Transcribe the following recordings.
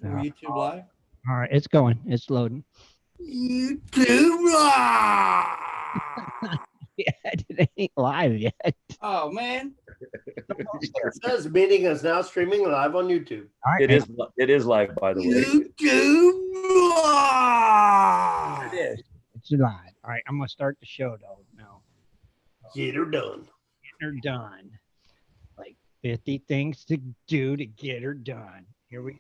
YouTube live? All right, it's going. It's loading. YouTube live! Yeah, it ain't live yet. Oh, man. It says meeting is now streaming live on YouTube. All right, It is live, by the way. YouTube live! it is. It's live. All right, I'm going to start the show, though, now. Get her done. Get her done. Like 50 things to do to get her done. Here we go.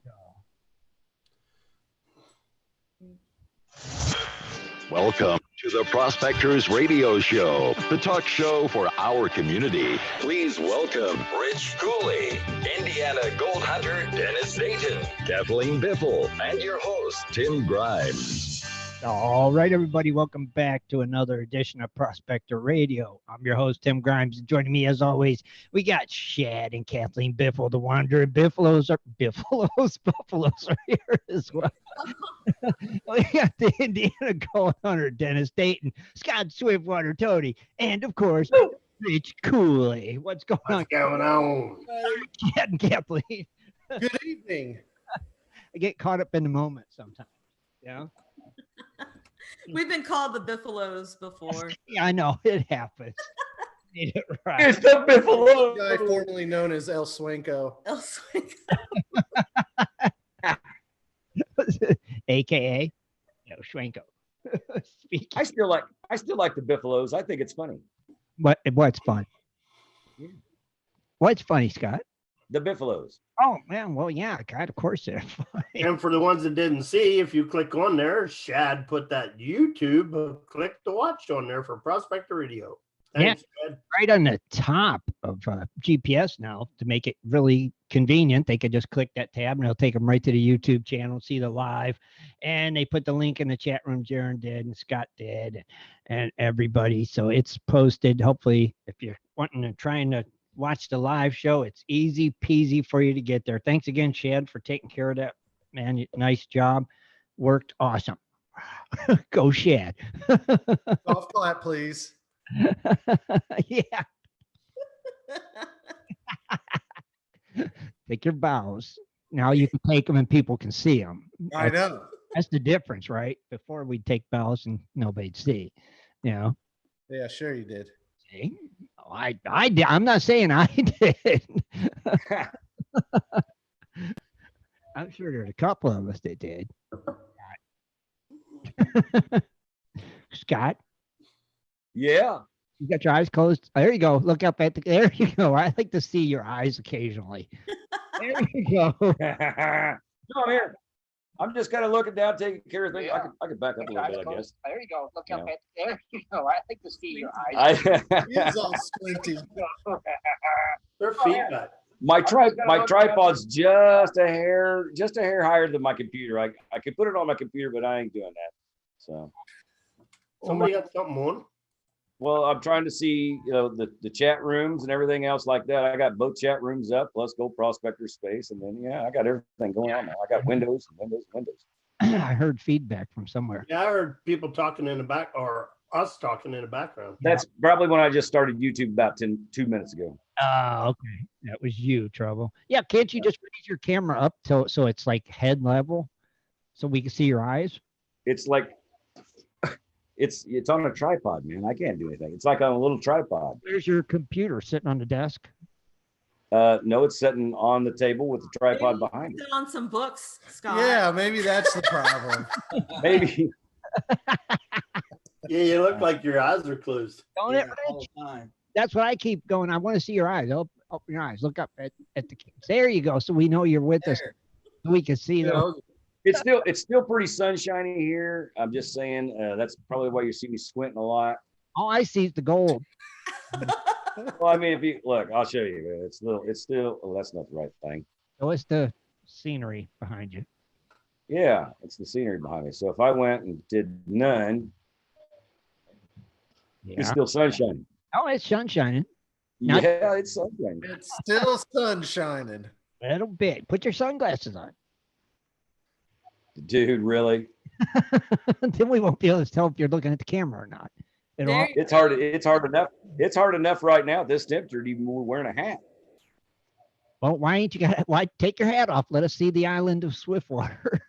Welcome to the Prospectors Radio Show, the talk show for our community. Please welcome Rich Cooley, Indiana Gold Hunter Dennis Dayton, Kathleen Biffle, and your host, Tim Grimes. All right, everybody, welcome back to another edition of Prospector Radio. I'm your host, Tim Grimes. Joining me, as always, we got Shad and Kathleen Biffle, the Wanderer. Buffaloes are here as well. We got the Indiana Gold Hunter, Dennis Dayton, Scott Swiftwater, Toney, and, of course, Rich Cooley. What's going on? Shad and Kathleen. Good evening. I get caught up in the moment sometimes, yeah? We've been called the Biffalos before. Yeah, I know. It happens. Made it right. It's the Biffle. Guy formerly known as El Swanko. AKA Schwenko. I still like the Biffalos. I think it's funny. What's fun? What's funny, Scott? The Biffalos. Oh man, well yeah, God, of course they're funny. And for the ones that didn't see, if you click on there, Shad put that YouTube click to watch on there for Prospector Radio. Thanks, Shad. Right on the top of GPS now to make it really convenient. They could just click that tab and it'll take them right to the YouTube channel, see the live. And they put the link in the chat room. Jaron did and Scott did and everybody. So it's posted. Hopefully, if you're trying to watch the live show, it's easy peasy for you to get there. Thanks again, Shad, for taking care of that, man. Nice job. Worked awesome. Go, Shad. Golf clap, please. Yeah. Take your bows. Now you can take them and people can see them. I know. That's the difference, right? Before we'd take bows and nobody'd see, you know? Yeah, sure you did. See? Oh, I did. I'm not saying I did. I'm sure there's a couple of us that did. Scott? Yeah. You got your eyes closed? There you go. Look up at there you go. I like to see your eyes occasionally. There you go. No, I'm here. I'm just kind of looking down, taking care of things. Yeah. I could back up a little bit, I guess. There you go. Look up at there you go. I like to see your eyes. He's all squinty. Their feet back. My tripod's just a hair higher than my computer. I could put it on my computer, but I ain't doing that. So Somebody got something on? well, I'm trying to see, the chat rooms and everything else like that. I got both chat rooms up, plus Gold Prospector Space, and then I got everything going on now. I got windows. I heard feedback from somewhere. Yeah, I heard people talking in the back, or us talking in the background. That's probably when I just started YouTube about 2 minutes ago. Oh, okay. That was you, Trouble. Yeah, can't you just raise your camera up so it's like head level so we can see your eyes? It's like it's on a tripod, man. I can't do anything. It's like on a little tripod. Where's your computer sitting on the desk? No, it's sitting on the table with the tripod behind it. Sit on some books, Scott. Yeah, maybe that's the problem. Maybe. Yeah, you look like your eyes are closed. Don't it, Rich? That's what I keep going. I want to see your eyes. Open your eyes. Look up at the cameras. There you go. So we know you're with us. We can see them. It's still pretty sunshiny here. I'm just saying that's probably why you see me squinting a lot. All I see is the gold. Well, I mean, if you look, I'll show you. It's still. Oh, that's not the right thing. So it's the scenery behind you. Yeah, it's the scenery behind me. So if I went and did none, it's still sunshine. Oh, it's sun shining. Yeah, it's sunshine. It's still sun shining. A little bit. Put your sunglasses on. Dude, really? Then we won't be able to tell if you're looking at the camera or not. It's hard enough. It's hard enough right now at this temperature to even wearing a hat. Well, why ain't you got? Why take your hat off? Let us see the island of Swiftwater.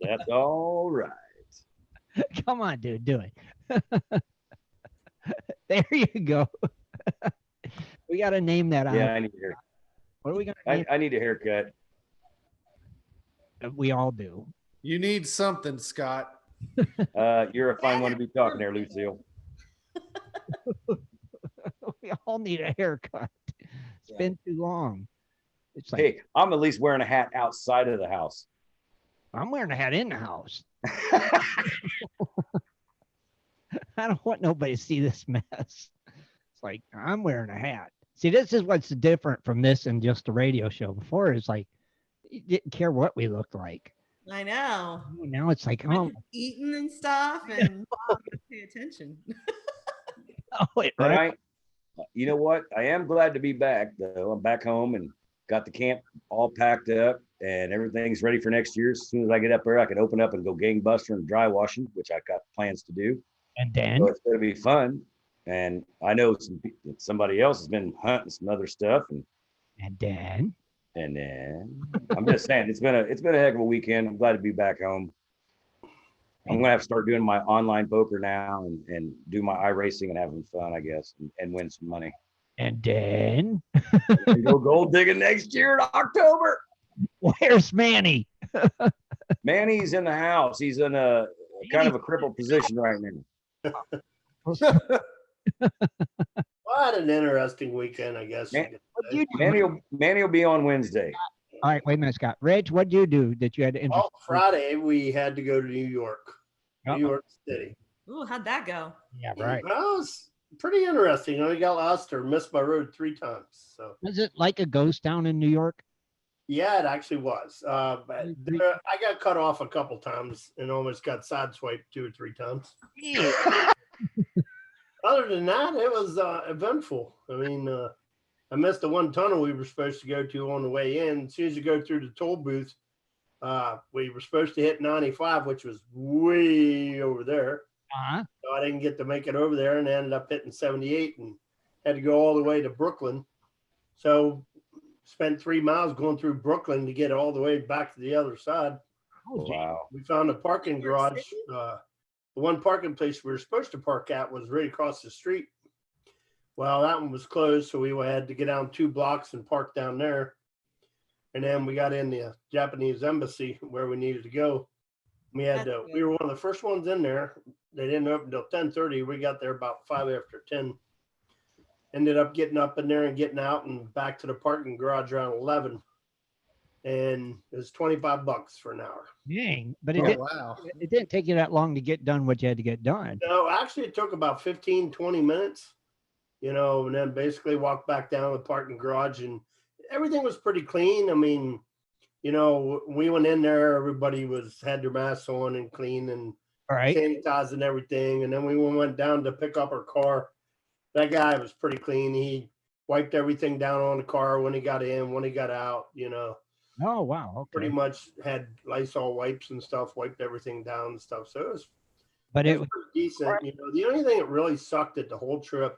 That's all right. Come on, dude, do it. There you go. We got to name that Yeah, island. I need a haircut. What are we going to name? I need a haircut. We all do. You need something, Scott. You're a fine one to be talking there, Lucille. We all need a haircut. It's been too long. It's like, Hey, I'm at least wearing a hat outside of the house. I'm wearing a hat in the house. I don't want nobody to see this mess. It's like, I'm wearing a hat. See, this is what's different from this and just a radio show. Before, it's like, you didn't care what we looked like. I know. Now it's like, oh, Eating and stuff and pay attention. right. But you know what? I am glad to be back, though. I'm back home and got the camp all packed up and everything's ready for next year. As soon as I get up there, I can open up and go gangbuster and dry washing, which I got plans to do. And then So it's going to be fun. And I know somebody else has been hunting some other stuff. and then I'm just saying, it's been a heck of a weekend. I'm glad to be back home. I'm gonna have to start doing my online poker now and do my iRacing and having fun, I guess, and win some money. and then And go gold digging next year in October. where's Manny? Manny's in the house. He's in a kind of a crippled position right now. What an interesting weekend, I guess. Man- What'd you do? Manny will be on Wednesday. All right, wait a minute, Scott. Reg, what'd you do that you had to Well, Friday we had to go to New York, Uh-oh. New York City. Ooh, how'd that go? Yeah, right. Well, it was pretty interesting. I got lost or missed my road 3 times. So Was it like a ghost town in New York? yeah, it actually was. But there, I got cut off a couple times and almost got sideswiped 2 or 3 times. Other than that, it was eventful. I mean, I missed the one tunnel we were supposed to go to on the way in. As soon as you go through the toll booth, we were supposed to hit 95, which was way over there. Uh-huh. So I didn't get to make it over there and ended up hitting 78 and had to go all the way to Brooklyn. So spent 3 miles going through Brooklyn to get all the way back to the other side. Oh, Wow. We found a parking garage. The one parking place we were supposed to park at was right across the street. Well, that one was closed, so we had to get down 2 blocks and park down there. And then we got in the Japanese embassy where we needed to go. We were one of the first ones in there. They didn't open until 10:30. We got there about 5 after 10. Ended up getting up in there and getting out and back to the parking garage around 11. And it was $25 for an hour. dang. But it, Oh, didn't, wow. it didn't take you that long to get done what you had to get done. No, actually, it took about 15, 20 minutes, and then basically walked back down to the parking garage and everything was pretty clean. I mean, we went in there, everybody had their masks on and clean and All right. sanitized and everything. And then we went down to pick up our car. That guy was pretty clean. He wiped everything down on the car when he got in, when he got out, Oh, wow. Okay. pretty much had Lysol wipes and stuff, wiped everything down and stuff. So it But was pretty decent. The only thing that really sucked at the whole trip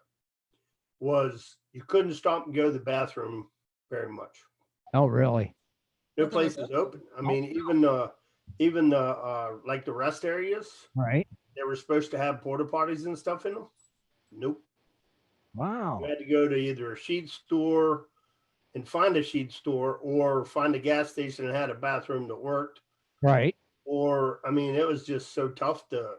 was you couldn't stop and go to the bathroom very much. oh, really? No place is open. I mean, even like the rest areas, Right. they were supposed to have porta potties and stuff in them. Nope. Wow. You had to go to either a sheet store and find a sheet store or find a gas station that had a bathroom that worked. Right. Or, I mean, it was just so tough to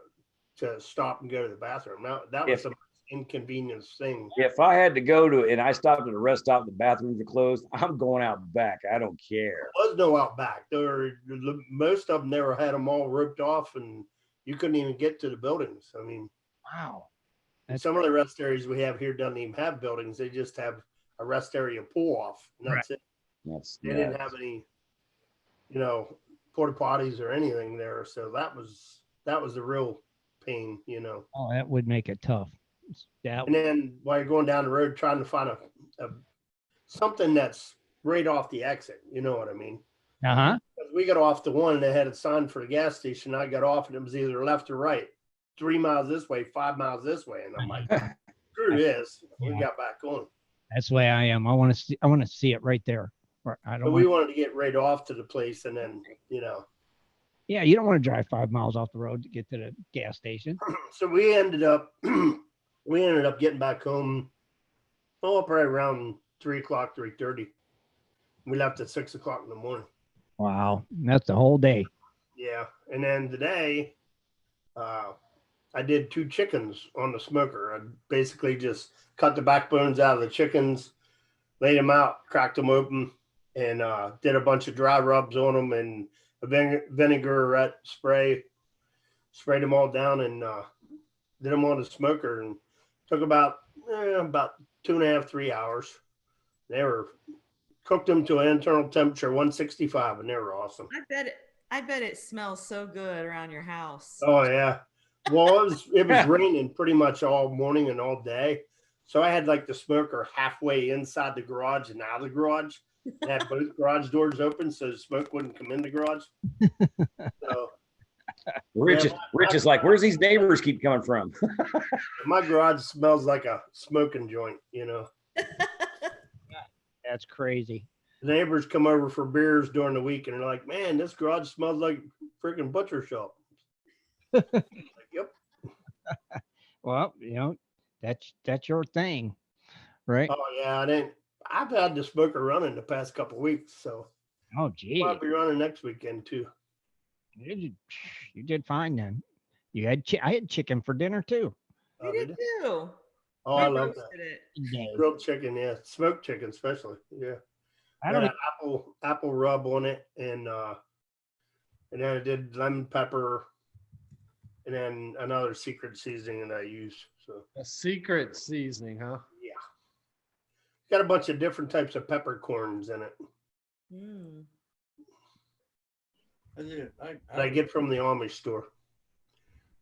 stop and go to the bathroom. That was the most inconvenience thing. If I had to go to and I stopped at a rest stop, the bathrooms are closed, I'm going out back. I don't care. There was no out back. Most of them never had them all roped off and you couldn't even get to the buildings. I mean, Wow. some of the rest areas we have here doesn't even have buildings. They just have a rest area pull off. And that's it. They didn't have any, porta potties or anything there. So that was a real pain, Oh, that would make it tough. That And then while you're going down the road trying to find a something that's right off the exit, you know what I mean? Uh-huh. Because we got off the one and they had a sign for the gas station. I got off and it was either left or right. 3 miles this way, 5 miles this way. And I'm like, screw this. We got back on. That's the way I am. I want to see it right there. I But don't we want, wanted to get right off to the place and then, yeah, you don't want to drive 5 miles off the road to get to the gas station. so we ended up getting back home up right around 3:00, 3:30. We left at 6:00 in the morning. Wow. That's the whole day. Yeah. And then today, I did 2 chickens on the smoker. I basically just cut the backbones out of the chickens, laid them out, cracked them open, and did a bunch of dry rubs on them and a vinaigrette spray, sprayed them all down and did them on the smoker and took about 2.5, 3 hours. They were cooked them to an internal temperature 165 and they were awesome. I bet it smells so good around your house. Oh yeah. Well, it was raining pretty much all morning and all day. So I had like the smoker halfway inside the garage and out of the garage. And had both garage doors open so the smoke wouldn't come in the garage. So Rich is like, where's these neighbors keep coming from? my garage smells like a smoking joint, That's crazy. The neighbors come over for beers during the week and they're like, man, this garage smells like a freaking butcher shop. Like, yep. Well, that's your thing, right? Oh yeah, I've had the smoker running the past couple of weeks, so Oh, gee. I'll be running next weekend too. You did fine then. I had chicken for dinner too. We did too. Oh, We I love that. roasted it. Yeah. Grilled chicken, yeah. Smoked chicken, especially. Yeah. I Got don't an apple rub on it, and then I did lemon pepper, and then another secret seasoning that I use. So A secret seasoning, huh? yeah, got a bunch of different types of peppercorns in it Mm. that I get from the Amish store.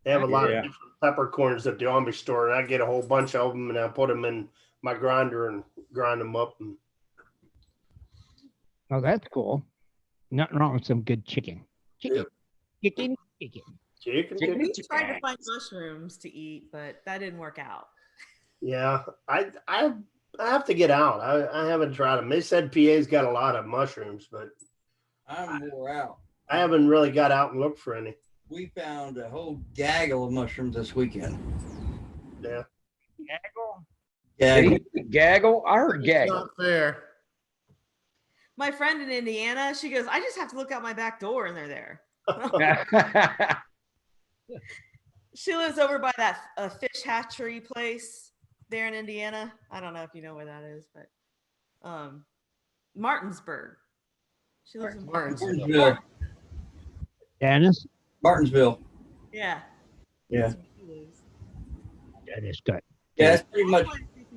They have a lot Yeah. of different peppercorns at the Amish store, and I get a whole bunch of them, and I put them in my grinder and grind them up. And Oh, that's cool. Nothing wrong with some good chicken. Chicken. Chicken. chicken. We tried to find mushrooms to eat, but that didn't work out. Yeah, I have to get out. I haven't tried them. They said PA's got a lot of mushrooms, but I'm wore out. I haven't really got out and looked for any. We found a whole gaggle of mushrooms this weekend. Yeah. Gaggle. Gaggle? I heard It's gaggle. not fair. My friend in Indiana, she goes, I just have to look out my back door and they're there. She lives over by that fish hatchery place there in Indiana. I don't know if you know where that is, but Martinsburg. She lives in Martinsville. Dennis? Martinsville. Yeah. Yeah. That's where she lives. That is good. Yeah,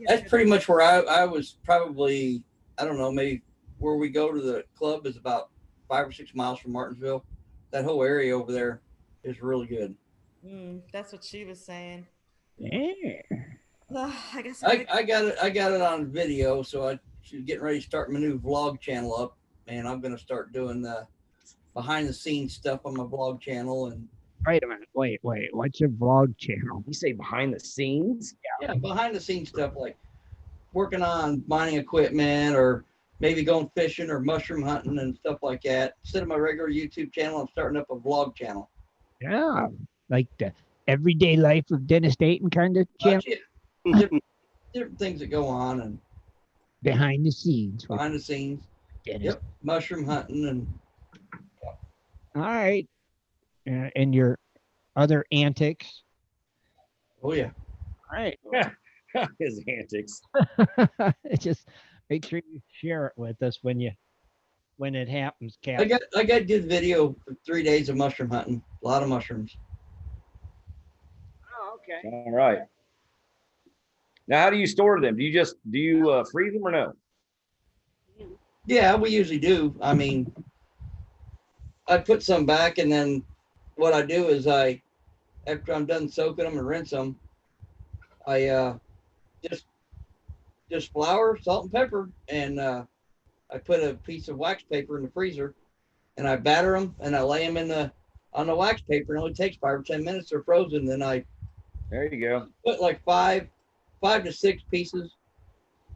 that's pretty much where I was probably, I don't know, maybe where we go to the club is about 5 or 6 miles from Martinsville. That whole area over there is really good. That's what she was saying. Yeah. I guess I got it on video, so she's getting ready to start my new vlog channel up, and I'm gonna start doing the behind the scenes stuff on my vlog channel. And Wait a minute. Wait. What's your vlog channel? You say behind the scenes? yeah, behind the scenes stuff like working on mining equipment or maybe going fishing or mushroom hunting and stuff like that. Instead of my regular YouTube channel, I'm starting up a vlog channel. Yeah. Like the everyday life of Dennis Dayton kind of channel. Different things that go on and Behind the scenes. with behind the scenes. Dennis. Yep, mushroom hunting and All right. And your other antics. oh yeah. All right. His antics. Just make sure you share it with us when it happens, Cap. I got good video for 3 days of mushroom hunting. A lot of mushrooms. Oh, okay. All right. Now, how do you store them? Do you freeze them or no? Yeah, we usually do. I mean, I put some back, and then what I do is after I'm done soaking them and rinse them, I just flour, salt, and pepper, and I put a piece of wax paper in the freezer, and I batter them, and I lay them on the wax paper. It only takes 5 or 10 minutes. They're frozen. Then I There you go. put like five to six pieces,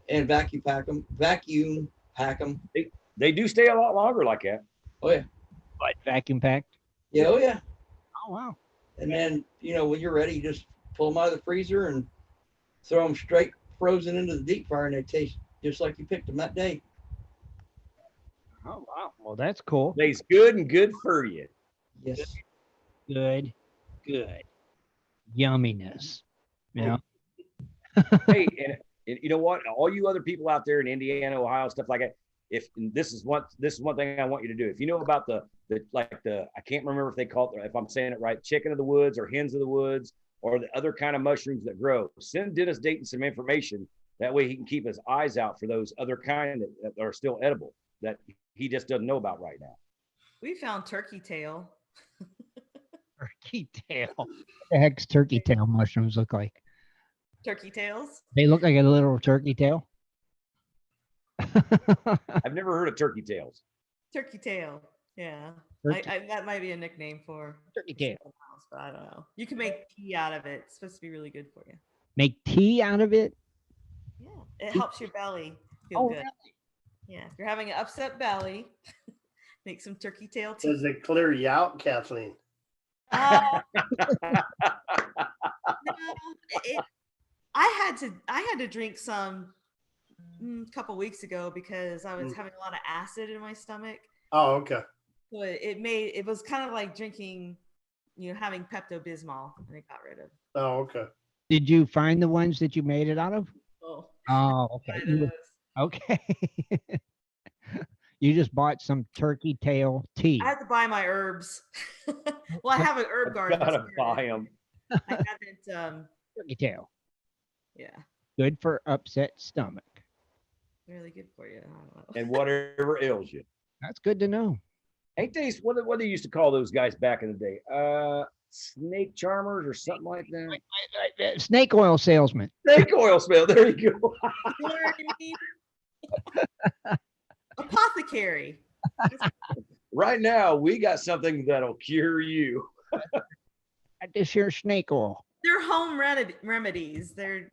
and vacuum pack them. They do stay a lot longer like that. Oh yeah. But vacuum packed. Yeah. Oh yeah. Oh wow. And then, when you're ready, you just pull them out of the freezer and throw them straight frozen into the deep fryer, and they taste just like you picked them that day. Oh wow. Well, that's cool. Tastes good and good for you. Yes. Good. Yumminess. Yeah. Hey, and you know what? All you other people out there in Indiana, Ohio, stuff like that. This is one thing I want you to do. If you know about the I can't remember if they call it, if I'm saying it right, chicken of the woods or hens of the woods or the other kind of mushrooms that grow, send Dennis Dayton some information. That way he can keep his eyes out for those other kind that are still edible that he just doesn't know about right now. We found turkey tail. Turkey tail. What the heck's turkey tail mushrooms look like? Turkey tails? They look like a little turkey tail. I've never heard of turkey tails. Turkey tail. Yeah. That might be a nickname for turkey tail. Else, but I don't know. You can make tea out of it. It's supposed to be really good for you. Make tea out of it? Yeah. It helps your belly feel good. Really? Yeah. If you're having an upset belly, make some turkey tail tea. Does it clear you out, Kathleen? No, I had to drink some a couple weeks ago because I was having a lot of acid in my stomach. Oh, okay. So it was kind of like drinking, having Pepto-Bismol, and it got rid of. Oh, okay. Did you find the ones that you made it out of? Oh, okay. Okay. You just bought some turkey tail tea. I had to buy my herbs. Well, I have an herb garden. Gotta buy them. I haven't. Turkey tail. Yeah. Good for upset stomach. Really good for you. I don't know. And whatever ails you. That's good to know. Ain't they what they used to call those guys back in the day? Snake charmers or something like that. Snake oil salesman. Snake oil smell. There you go. You know what I mean? Apothecary. Right now, we got something that'll cure you. This here snake oil. They're home remedies. They're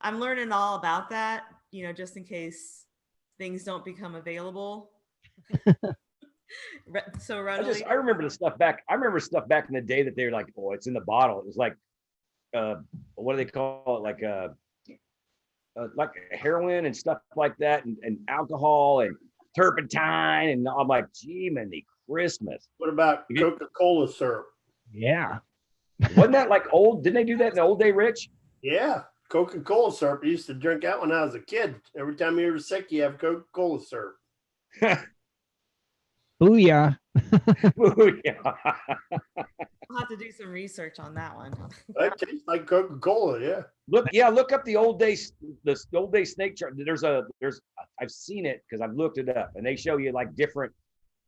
I'm learning all about that, just in case things don't become available. So readily. I remember the stuff back. I remember stuff back in the day that they were like, oh, it's in the bottle. It was like, what do they call it? Like heroin and stuff like that, and alcohol and turpentine. And I'm like, gee, man, Christmas. What about Coca-Cola syrup? Yeah. Wasn't that like old? Didn't they do that in the old day, Rich? Yeah. Coca-Cola syrup. I used to drink that when I was a kid. Every time you were sick, you have Coca-Cola syrup. Booyah. Booyah. I'll have to do some research on that one. It tastes like Coca-Cola, yeah. Look up the old days, the old day snake chart. I've seen it because I've looked it up, and they show you like different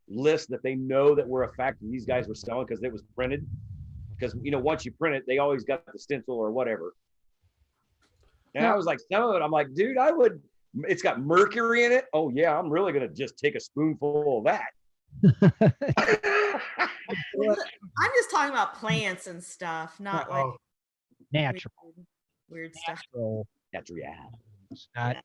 lists that they know that were a fact and these guys were selling because it was printed. Because once you print it, they always got the stencil or whatever. And I was like, I'm like, dude, it's got mercury in it. Oh yeah, I'm really gonna just take a spoonful of that. I'm just talking about plants and stuff, not like natural weird stuff. Natural. It's not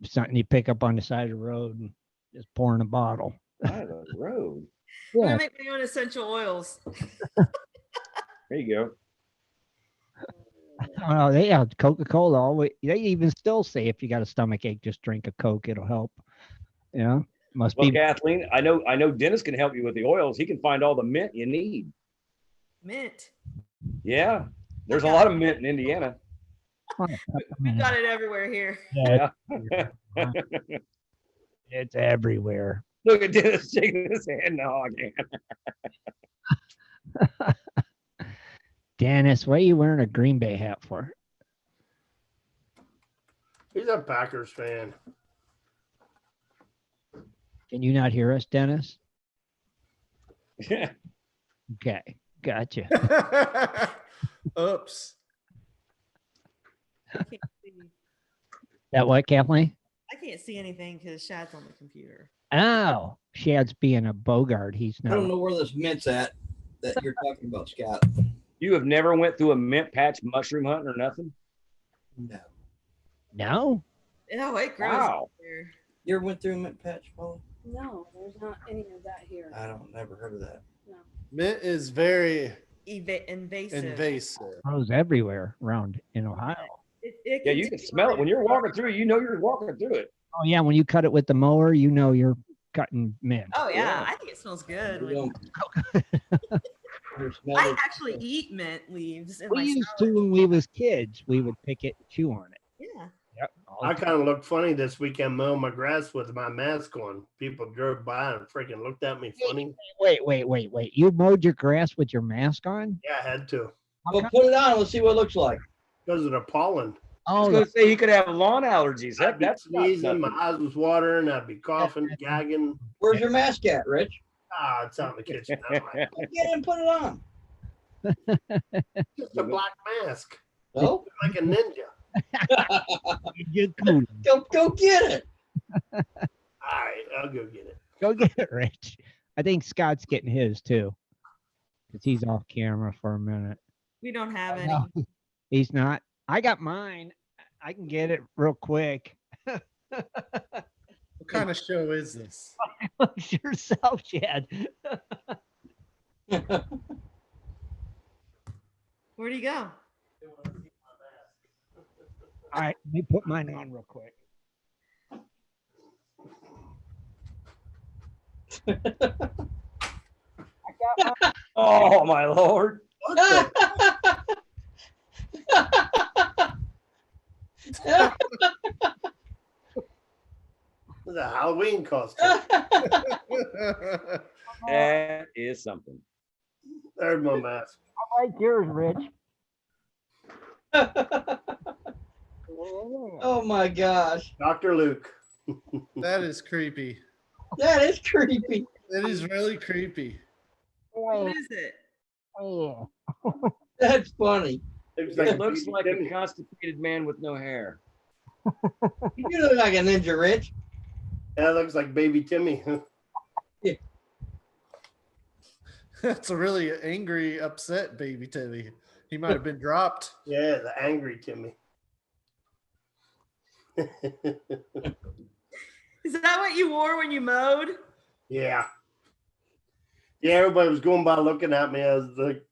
something you pick up on the side of the road and just pour in a bottle. Side of the road. I'm gonna make my own essential oils. There you go. Oh, they have Coca-Cola. They even still say if you got a stomach ache, just drink a Coke. It'll help. Yeah. Must be. Kathleen, I know Dennis can help you with the oils. He can find all the mint you need. Mint. Yeah. There's a lot of mint in Indiana. We've got it everywhere here. Yeah. It's everywhere. Look at Dennis shaking his head. No, I can't. Dennis, what are you wearing a Green Bay hat for? He's a Packers fan. Can you not hear us, Dennis? Okay, gotcha. Oops. I can't see. That what, Kathleen? I can't see anything because Shad's on the computer. Oh, Shad's being a Bogart. He's not. I don't know where this mint's at that you're talking about, Scott. You have never went through a mint patch mushroom hunting or nothing? No. No? Oh, it grows Wow. up there. You ever went through a mint patch, Paula? No, there's not any of that here. I don't never heard of that. No. Mint is very Invasive. invasive. Grows everywhere around in Ohio. Yeah, you can smell it when you're walking through. You know you're walking through it. Oh yeah, when you cut it with the mower, you know you're cutting mint. Oh yeah, Yeah. I think it smells good. We when- don't- we smell I it. actually eat mint leaves in We my used salad. to when we was kids. We would pick it and chew on it. Yeah. Yep. I kind of looked funny this weekend mowing my grass with my mask on. People drove by and freaking looked at me funny. Wait. You mowed your grass with your mask on? Yeah, I had to Well, put it on. Let's see what it looks like. because of the pollen. I was Oh, going to say he could have lawn allergies. I'd be That's not sneezing, my nothing. eyes was watering, I'd be coughing, gagging. Where's your mask at, Rich? It's out in the kitchen. Now. Get it and put it on. Just a black mask, Oh, like a ninja. you're cool. go get it. All right, I'll go get it. Go get it, Rich. I think Scott's getting his too, because he's off camera for a minute. We don't have any. No, he's not. I got mine. I can get it real quick. What kind of show is this? Look yourself, Shad. Where'd he go? All right, let me put mine on real quick. Oh, my Lord. What the? It's a Halloween costume. That is something. There's my mask. I like yours, Rich. Oh my gosh, Dr. Luke. That is creepy. that is creepy. It is really creepy. What is it? Oh. That's funny. It looks like a constipated man with no hair. You look like a ninja, Rich. Yeah, it looks like baby Timmy. That's a really angry, upset baby Timmy. He might have been dropped. Yeah, the angry Timmy. Is that what you wore when you mowed? Yeah. Yeah, everybody was going by looking at me. I was like,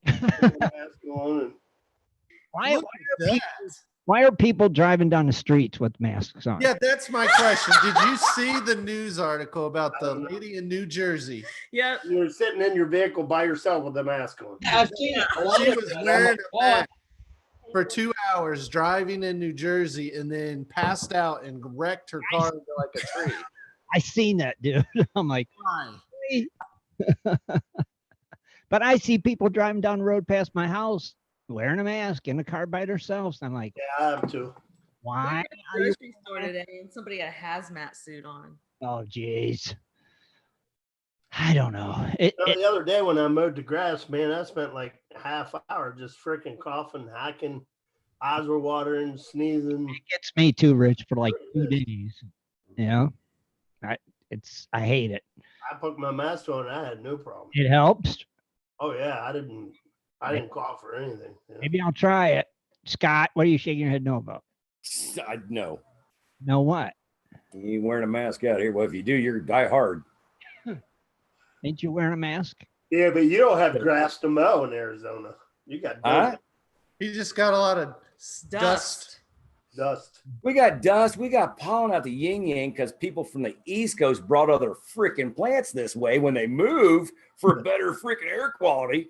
mask on and Why are people driving down the streets with masks on? Yeah, that's my question. Did you see the news article about the lady in New Jersey? Yep. you were sitting in your vehicle by yourself with a mask on. I've seen it. A lot She of was it. wearing a mask for 2 hours driving in New Jersey and then passed out and wrecked her car into like a tree. I seen that, dude. I'm like, Why? but I see people driving down the road past my house wearing a mask in a car by themselves. I'm like, Yeah, I have to. why? I went to the grocery store today and somebody had a hazmat suit on. Oh, jeez. I don't know. The other day when I mowed the grass, man, I spent like half hour just freaking coughing, hacking. Eyes were watering, sneezing. It gets me too, Rich, for like 2 days. You know, I hate it. I put my mask on. I had no problem. It helps. Oh yeah, I didn't cough or anything. Yeah. Maybe I'll try it. Scott, what are you shaking your head no about? I know. No what? You ain't wearing a mask out here. Well, if you do, you're die hard. Ain't you wearing a mask? Yeah, but you don't have grass to mow in Arizona. You got Huh? dirt, He just got a lot of dust. dust. We got dust. We got pollen out the yin yang because people from the East Coast brought other freaking plants this way when they moved for better freaking air quality.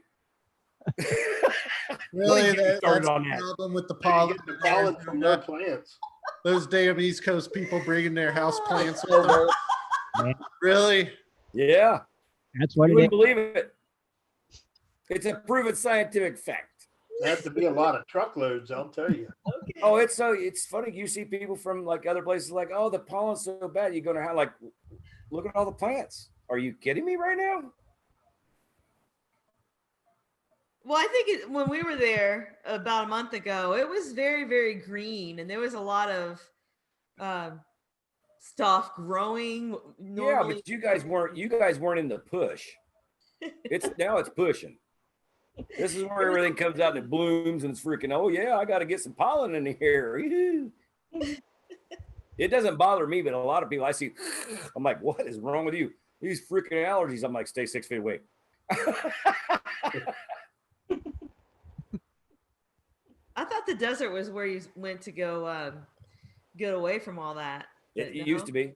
Really, Don't get me that's started the on that. problem with the You pollen. get the pollen from their plants. Those damn East Coast people bringing their house plants with them. Really? Yeah, That's what you it is. wouldn't believe it. It's a proven scientific fact. There have to be a lot of truckloads, I'll tell you. Okay. Oh, it's funny. You see people from like other places like, oh, the pollen's so bad. You're gonna have like, look at all the plants. Are you kidding me right now? Well, I think when we were there about a month ago, it was very, very green, and there was a lot of stuff growing. Normally. Yeah, but you guys weren't in the push. Now it's pushing. This is where everything comes out and it blooms and it's freaking. Oh yeah, I got to get some pollen in here. It doesn't bother me, but a lot of people I see, I'm like, what is wrong with you? These freaking allergies. I'm like, stay 6 feet away. I thought the desert was where you went to go get away from all that. It used to be.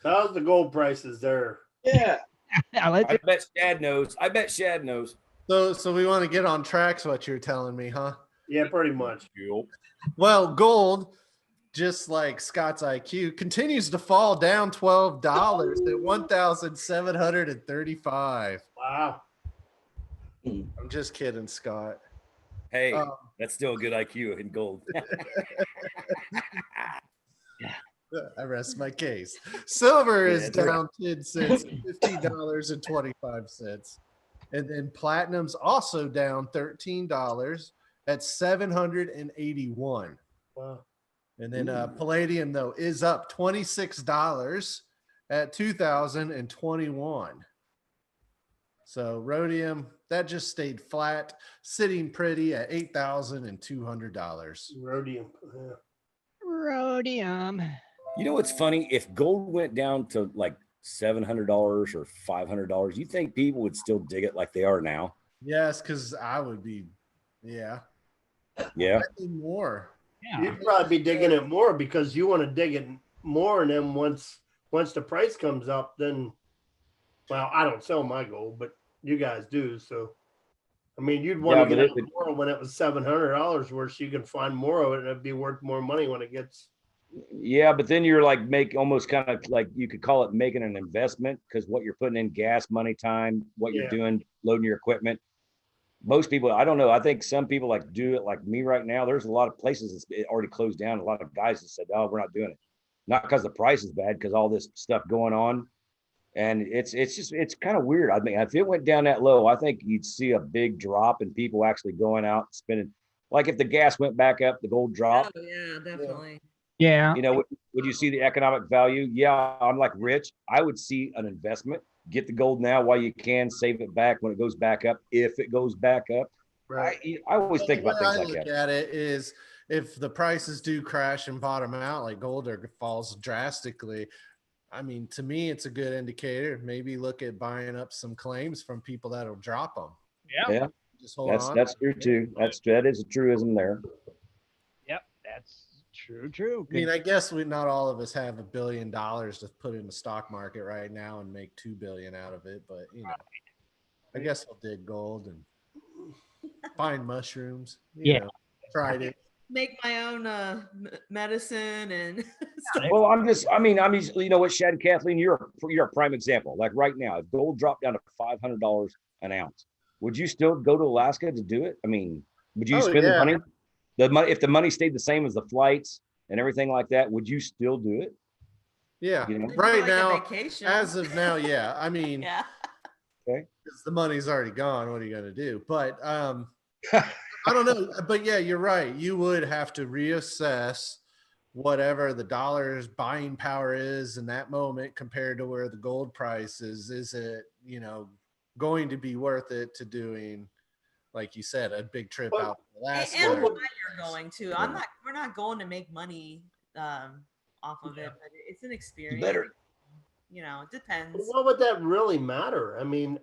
How's the gold prices there? Yeah. I bet Shad knows. So we want to get on track. Is what you're telling me, huh? Yeah, pretty much. Well, gold, just like Scott's IQ, continues to fall down $12 at $1,735. Wow. I'm just kidding, Scott. Hey, that's still a good IQ in gold. I rest my case. Silver is down 10 cents, $50.25. And then platinum's also down $13 at $781. Wow. And then palladium, though, is up $26 at $2,021. So rhodium, that just stayed flat, sitting pretty at $8,200. Rhodium. Yeah. Rhodium. You know what's funny? If gold went down to like $700 or $500, you think people would still dig it like they are now? Yes, because I would be, yeah. Yeah. I think more. Yeah. You'd probably be digging it more because you want to dig it more, and then once the price comes up, then, well, I don't sell my gold, but you guys do. So, I mean, you'd want to get it more when it was $700 worth, so you can find more of it, and it'd be worth more money when it gets. Yeah, but then you're like almost kind of like you could call it making an investment, because what you're putting in gas, money, time, what you're doing, loading your equipment. Most people, I don't know. I think some people like do it like me right now. There's a lot of places that's already closed down. A lot of guys that said, "Oh, we're not doing it," not because the price is bad, because all this stuff going on, and it's kind of weird. I mean, if it went down that low, I think you'd see a big drop in people actually going out and spending. Like if the gas went back up, the gold dropped. Oh yeah, definitely. Yeah. You know, would you see the economic value? Yeah, I'm like Rich. I would see an investment. Get the gold now while you can. Save it back when it goes back up. If it goes back up, right? I always think about things like that. The way I look at it is, if the prices do crash and bottom out, like gold or falls drastically, I mean, to me, it's a good indicator. Maybe look at buying up some claims from people that'll drop them. Yeah. Just hold on. That's true too. That is a truism there. Yep, that's true. I mean, I guess not all of us have $1 billion to put in the stock market right now and make $2 billion out of it, but you know, I guess I'll dig gold and find mushrooms. You know, tried it. Make my own medicine and. Well, I mean, you know what, Shad and Kathleen, you're a prime example. Like right now, if gold dropped down to $500 an ounce, would you still go to Alaska to do it? I mean, would you spend the money? If the money stayed the same as the flights and everything like that, would you still do it? Yeah. You know? Right like now, as of now, yeah. I mean, yeah. Okay. Because the money's already gone. What are you going to do? But I don't know. But yeah, you're right. You would have to reassess whatever the dollar's buying power is in that moment compared to where the gold price is. Is it, you know, going to be worth it to doing, like you said, a big trip out to Alaska? And why you're going to. We're not going to make money off of it, but it's an experience. Better. You know, it depends. What would that really matter? I mean,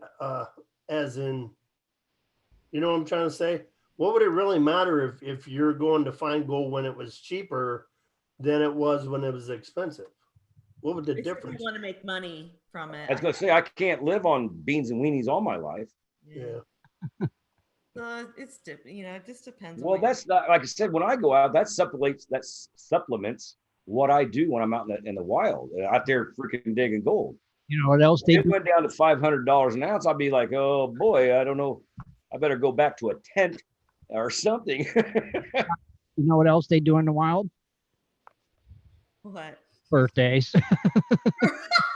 as in, you know what I'm trying to say? What would it really matter if you're going to find gold when it was cheaper than it was when it was expensive? What would the difference? You want to make money from it. I was going to say, I can't live on beans and weenies all my life. Yeah. It's different. You know, it just depends. Well, that's not, like I said, when I go out, that supplements what I do when I'm out in the wild, out there freaking digging gold. You know what else they do? It went down to $500 an ounce. I'd be like, oh boy, I don't know. I better go back to a tent or something. You know what else they do in the wild? What? Birthdays.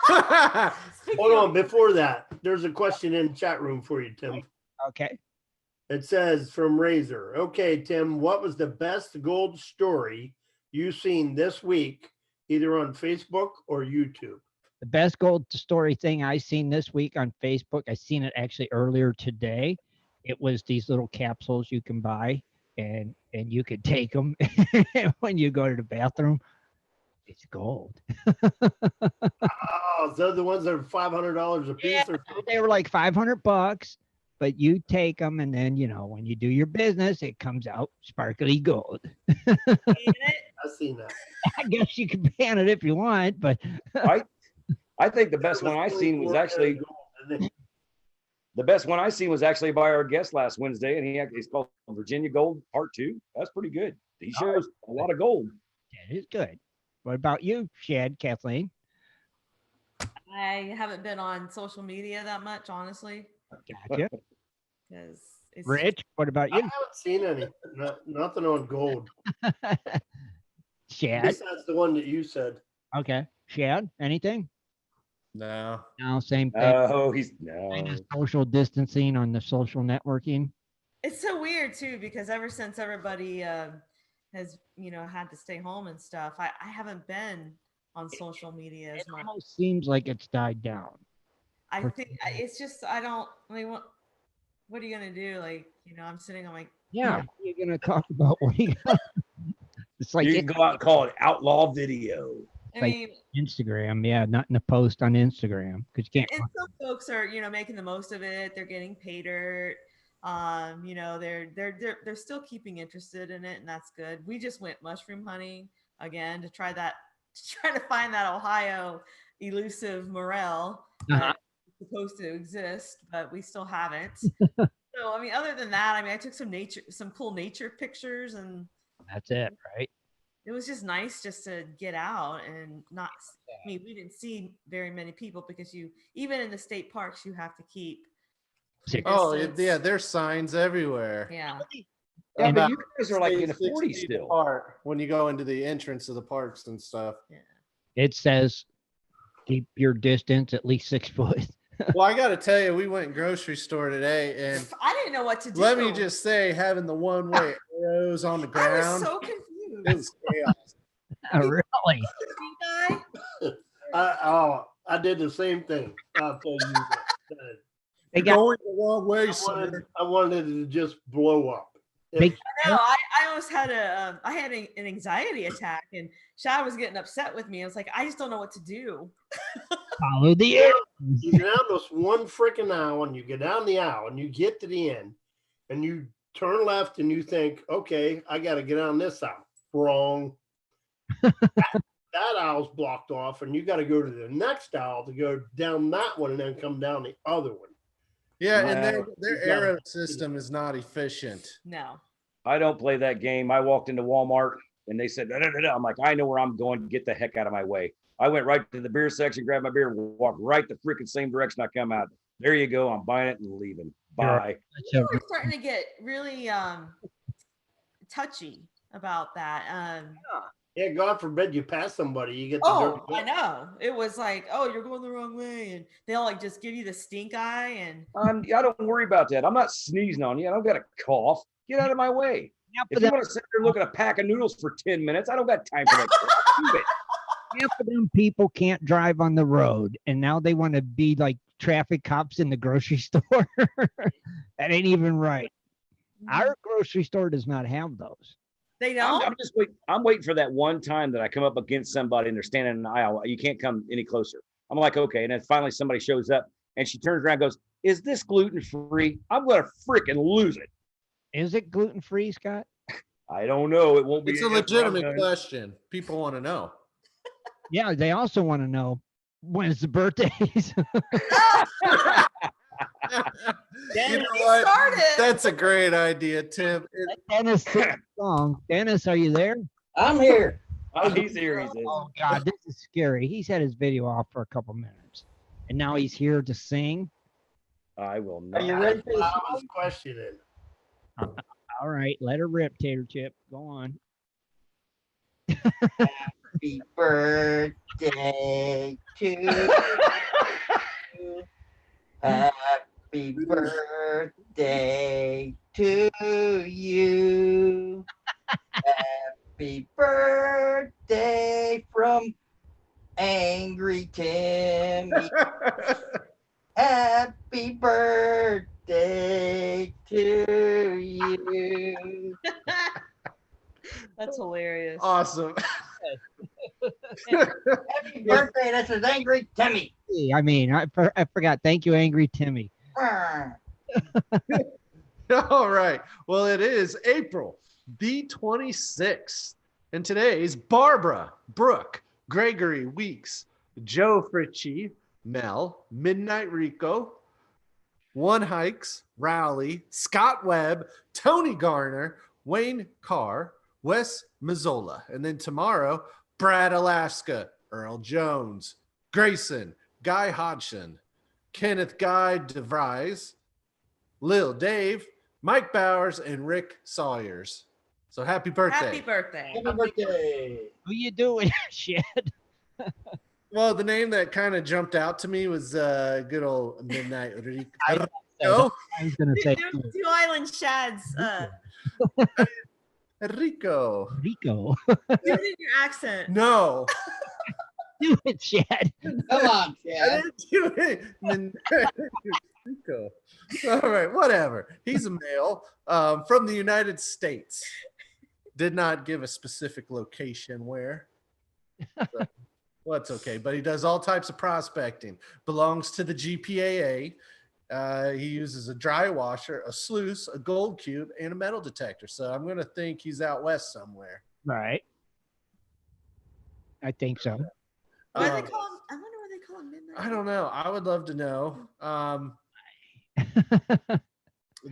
Hold on. Before that, there's a question in the chat room for you, Tim. Okay. It says from Razor. Okay, Tim, what was the best gold story you've seen this week, either on Facebook or YouTube? The best gold story thing I seen this week on Facebook, I seen it actually earlier today. It was these little capsules you can buy, and you could take them when you go to the bathroom. It's gold. Oh, they're the ones that are $500 a piece. Yeah, Or they were like $500, but you take them, and then when you do your business, it comes out sparkly gold. I've seen that. I guess you can ban it if you want, but I think the best one I seen was actually by our guest last Wednesday, and he's called Virginia Gold Part 2. That's pretty good. He shows a lot of gold. That is good. What about you, Shad, Kathleen? I haven't been on social media that much, honestly. Gotcha. Because it's Rich, what about I you? haven't seen any. Nothing on gold. Shad? Besides the one that you said. Okay. Shad, anything? No. No, same thing. Oh, Kind of social distancing on the social networking. It's so weird too, because ever since everybody has had to stay home and stuff, I haven't been on social media as It much. almost seems like it's died down. I think it's just I mean, what are you gonna do? Like, I'm sitting on my Yeah, you're gonna talk about what you got. It's like you can go out and call it outlaw video. I like mean, Instagram, yeah, not in a post on Instagram because you can't. and some folks are making the most of it. They're getting paid dirt. They're still keeping interested in it, and that's good. We just went mushroom hunting again to try to find that Ohio elusive morel that's supposed to exist, but we still haven't. So I mean, other than that, I mean, I took some cool nature pictures, and That's it, right? it was just nice just to get out and not. I mean, we didn't see very many people because even in the state parks, you have to keep. Oh, distance. yeah, there's signs everywhere. Yeah. Yeah, About but you guys are like in the 6 40s feet still. apart when you go into the entrance of the parks and stuff. It says keep your distance at least 6 foot. Well, I got to tell you, we went grocery store today, and I didn't know what to do. let me just say, having the one-way arrows on the ground, I was so confused. it was chaos. Really? I did the same thing. I'll tell you that. They You're got going the wrong way, sir. I wanted it to just blow up. They- No, I almost had an anxiety attack, and Shad was getting upset with me. I was like, I just don't know what to do. follow the arrow. You get down this one freaking aisle, and you get down the aisle, and you get to the end, and you turn left, and you think, okay, I got to get on this aisle. Wrong. That aisle's blocked off, and you got to go to the next aisle to go down that one and then come down the other one. Yeah, and No. their arrow system is not efficient. No. I don't play that game. I walked into Walmart and they said, I'm like, I know where I'm going. Get the heck out of my way. I went right to the beer section, grabbed my beer, and walked right the freaking same direction I come out. There you go. I'm buying it and leaving. Bye. People are starting to get really touchy about that. Yeah, God forbid you pass somebody, you get the Oh, dirty I know. It was like, oh, you're going the wrong way, and they'll like just give you the stink eye, and I don't worry about that. I'm not sneezing on you. I don't got a cough. Get out of my way. Half If of you them, want to sit there and look at a pack of noodles for 10 minutes, I don't got time for that. Do it. half of them people can't drive on the road, and now they want to be like traffic cops in the grocery store. That ain't even right. Our grocery store does not have those. they don't. I'm just waiting. I'm waiting for that one time that I come up against somebody and they're standing in the aisle. You can't come any closer. I'm like, okay. And then finally somebody shows up and she turns around and goes, is this gluten-free? I'm going to freaking lose it. Is it gluten-free, Scott? I don't know. It won't be. It's a legitimate question. People want to know. Yeah, they also want to know when's the birthdays. You know what? Started. That's a great idea, Tim. Dennis song. Dennis, are you there? I'm here. Oh, he's here. He says. Oh God, this is scary. He's had his video off for a couple minutes, and now he's here to sing. I will Are not. you ready for I this? was questioning. All right, let her rip, Tater Chip. Go on. Happy birthday to you. Happy birthday to you. Happy birthday from Angry Timmy. Happy birthday to you. That's hilarious. Awesome. this is Angry Timmy. I mean, I forgot. Thank you, Angry Timmy. All right. Well, it is April the 26th. And today's Barbara, Brooke, Gregory Weeks, Joe Fritchie, Mel, Midnight Rico, One Hikes, Rowley, Scott Webb, Tony Garner, Wayne Carr, Wes Mazzola. And then tomorrow, Brad Alaska, Earl Jones, Grayson, Guy Hodgson, Kenneth Guy DeVries, Lil Dave, Mike Bowers, and Rick Sawyers. So happy birthday. Happy birthday. Happy birthday. How you doing, Shad? Well, the name that kind of jumped out to me was good old Midnight Rico. I was gonna say Two Island Shads. Rico. Rico. Do it in your accent. No. Do it, Shad. Come on, I Chad. didn't do it. Rico. All right, whatever. He's a male from the United States. Did not give a specific location where. So, well, it's okay, but he does all types of prospecting. Belongs to the GPAA. He uses a dry washer, a sluice, a gold cube, and a metal detector. So I'm going to think he's out west somewhere. Right. I think so. Why do they call him? I wonder why they call him Midnight. I don't know. I would love to know.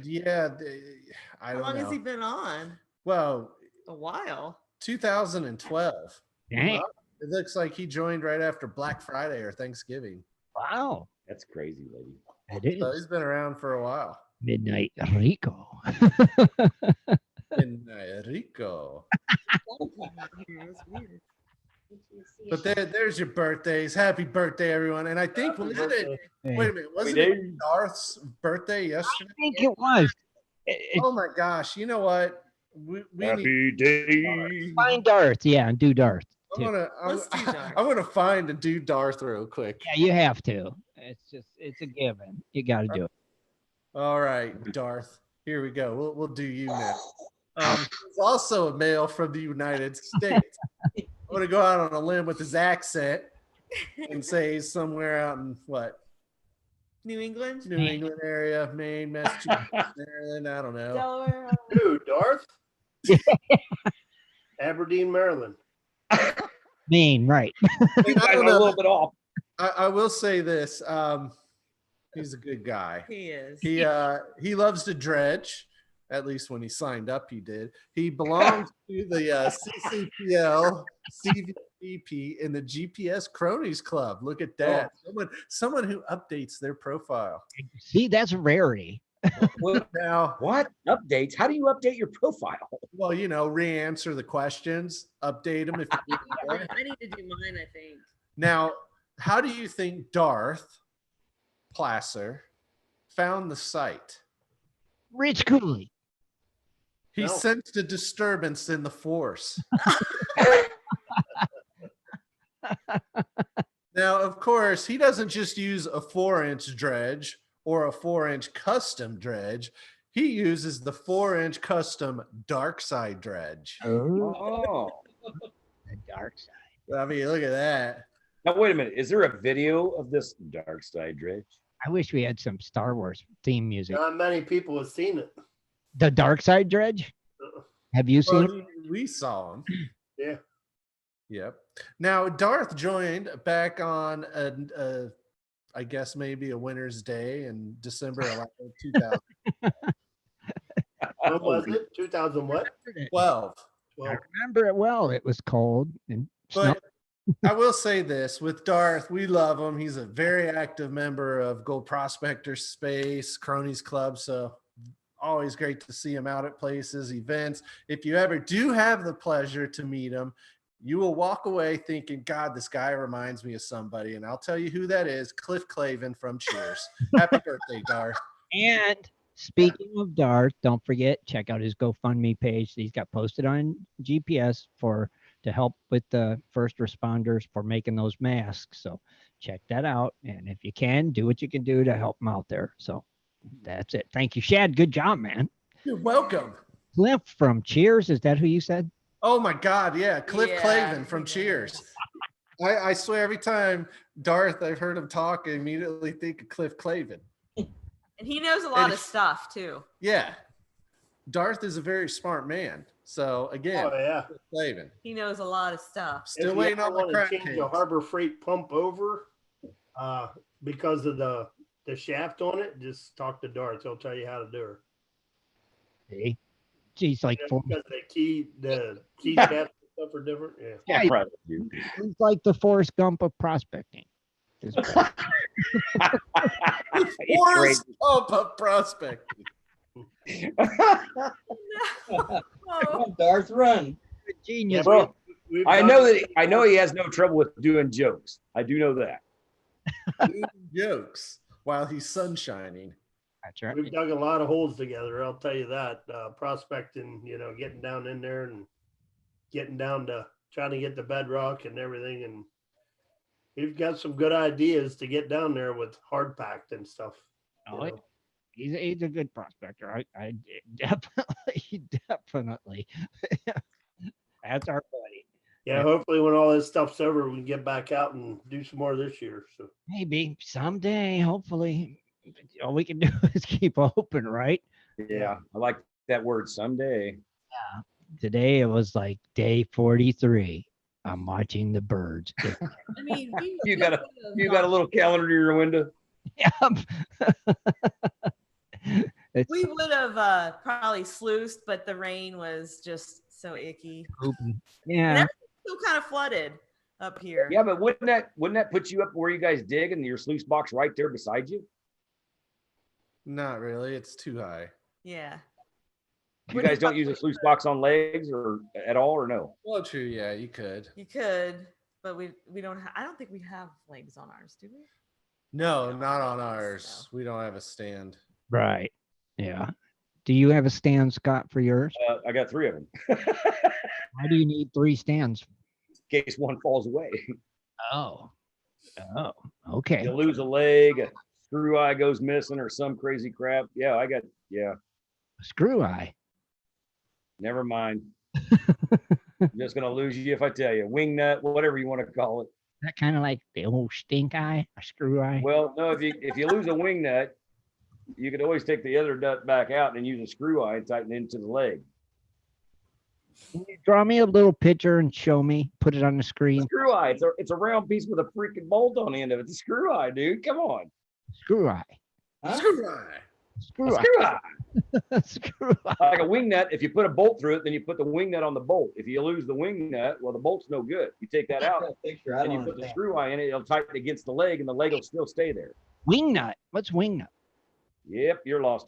Yeah, I How don't long know. has he been on? Well, A while. 2012. Dang. Well, it looks like he joined right after Black Friday or Thanksgiving. Wow. That's crazy, lady. It So is he's been around for a while. Midnight Rico. In Rico. That's weird. But there's your birthdays. Happy birthday, everyone. And I think, wasn't it? Wait a minute. Wasn't it Darth's birthday yesterday? I think it was. Oh my gosh. You know what? We need Happy day. Find Darth. Yeah, and do Darth. Let's do Darth. I'm gonna find and do Darth real quick. Yeah, you have to. It's a given. You got to do it. All right, Darth. Here we go. We'll do you now. He's also a male from the United States. I'm gonna go out on a limb with his accent and say he's somewhere out in what? New England? New England area, Maine, Massachusetts, Maryland. I don't know. Delaware. Dude, Darth? Aberdeen, Maryland. Maine, right. You guys are a little bit off. I will say this. He's a good guy. He is. He loves to dredge. At least when he signed up, he did. He belongs to the CCPL, CVP, in the GPS Cronies Club. Look at that. Someone who updates their profile. See, that's a rarity. Now, What? Updates? How do you update your profile? well, re-answer the questions, update them if you need. I need to do mine, I think. Now, how do you think Darth Placer found the site? Rich Cooley. He No. sensed a disturbance in the force. Now, of course, he doesn't just use a 4-inch dredge or a 4-inch custom dredge. He uses the 4-inch custom dark side dredge. Oh. The dark side. I mean, look at that. Now, wait a minute. Is there a video of this dark side dredge? I wish we had some Star Wars theme music. Not many people have seen it. The dark side dredge. Have you seen it? Well, we saw him. Yeah. Yep. Now, Darth joined back on, I guess maybe a winter's day in December 11th, 2012. When was it? 2000 what? I 12. remember it well. It was cold and But I will say this with Darth, we love him. He's a very active member of Gold Prospectors Space, Cronies Club. So always great to see him out at places, events. If you ever do have the pleasure to meet him, you will walk away thinking, God, this guy reminds me of somebody. And I'll tell you who that is, Cliff Clavin from Cheers. Happy birthday, Darth. And speaking of Darth, don't forget, check out his GoFundMe page. He's got posted on GPS to help with the first responders for making those masks. So check that out. And if you can, do what you can do to help them out there. So that's it. Thank you, Shad. Good job, man. You're welcome. Cliff from Cheers. Is that who you said? Oh my God, yeah, Cliff Yeah. Clavin from Cheers. I swear every time Darth, I've heard him talk, I immediately think of Cliff Clavin. And he knows a lot of stuff too. Yeah. Darth is a very smart man. So again, Oh yeah. Cliff Clavin. He knows a lot of stuff. Still If waiting you on ever my want crack to change a cakes. Harbor Freight pump over because of the shaft on it, just talk to Darth. He'll tell you how to do her. See? She's like, Because the key shafts and stuff are different. Yeah. Yeah, Right. he's like the Forrest Gump of prospecting. Forrest Gump of prospecting. Come on, Darth, run. Genius. Well, We've I done- know he has no trouble with doing jokes. I do know that. Jokes while he's sunshining. That's right. We've dug a lot of holes together. I'll tell you that. Prospecting, getting down in there and getting down to trying to get the bedrock and everything. And we've got some good ideas to get down there with hard packed and stuff. Oh, he's a good prospector. I definitely. That's our buddy. Yeah, hopefully when all this stuff's over, we can get back out and do some more this year. So Maybe someday, hopefully. All we can do is keep open, right? Yeah, I like that word someday. Yeah. Today it was like day 43. I'm watching the birds. I mean, You got a little calendar in your window. we would have probably sluiced, but the rain was just so icky. Yeah. And everything's still kind of flooded up here. Yeah, but wouldn't that put you up where you guys dig and your sluice box right there beside you? Not really. It's too high. Yeah. You guys don't use a sluice box on legs or at all, or no? Well, true. Yeah, you could. You could, but we don't. I don't think we have legs on ours, do we? No, not on ours. We don't have a stand. Right. Yeah. Do you have a stand, Scott, for yours? I got 3 of them. Why do you need 3 stands? In case one falls away. Oh, okay. You lose a leg, a screw eye goes missing, or some crazy crap. Yeah, Screw eye. Never mind. I'm just gonna lose you if I tell you. Wing nut, whatever you want to call it. That kind of like the old stink eye, a screw eye. Well, no, if you lose a wing nut, you could always take the other nut back out and use a screw eye and tighten it into the leg. Can you draw me a little picture and show me? Put it on the screen. Screw eye. It's a round piece with a freaking bolt on the end of it. It's a screw eye, dude. Come on. Screw eye. Huh? Screw eye. Screw eye. Screw eye. Screw eye. Like a wing nut, if you put a bolt through it, then you put the wing nut on the bolt. If you lose the wing nut, well, the bolt's no good. You take that out Picture, I and you don't put the understand. screw eye in it, it'll tighten against the leg and the leg will still stay there. Wing nut. What's wing nut? Yep, you're lost.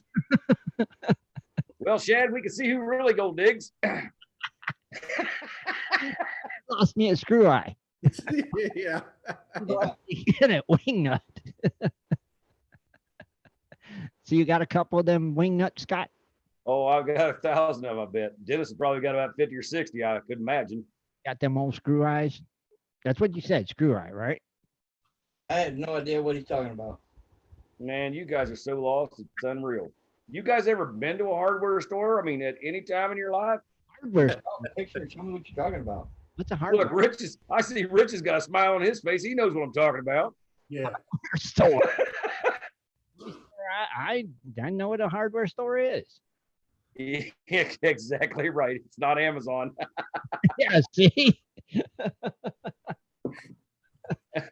Well, Shad, we can see who really gold digs. Lost me a screw eye. Yeah. Get it, wing nut. So you got a couple of them wing nuts, Scott? Oh, I've got 1,000 of them, I bet. Dennis has probably got about 50 or 60, I could imagine. Got them old screw eyes? That's what you said, screw eye, right? I had no idea what he's talking about. Man, you guys are so lost, it's unreal. You guys ever been to a hardware store? I mean, at any time in your life? Hardware. Oh, picture, tell me what you're talking about. What's a hardware Look, I see Rich has got a smile on his face. He knows what I'm talking about. yeah. store? I know what a hardware store is. Yeah, exactly right. It's not Amazon. Yeah, see?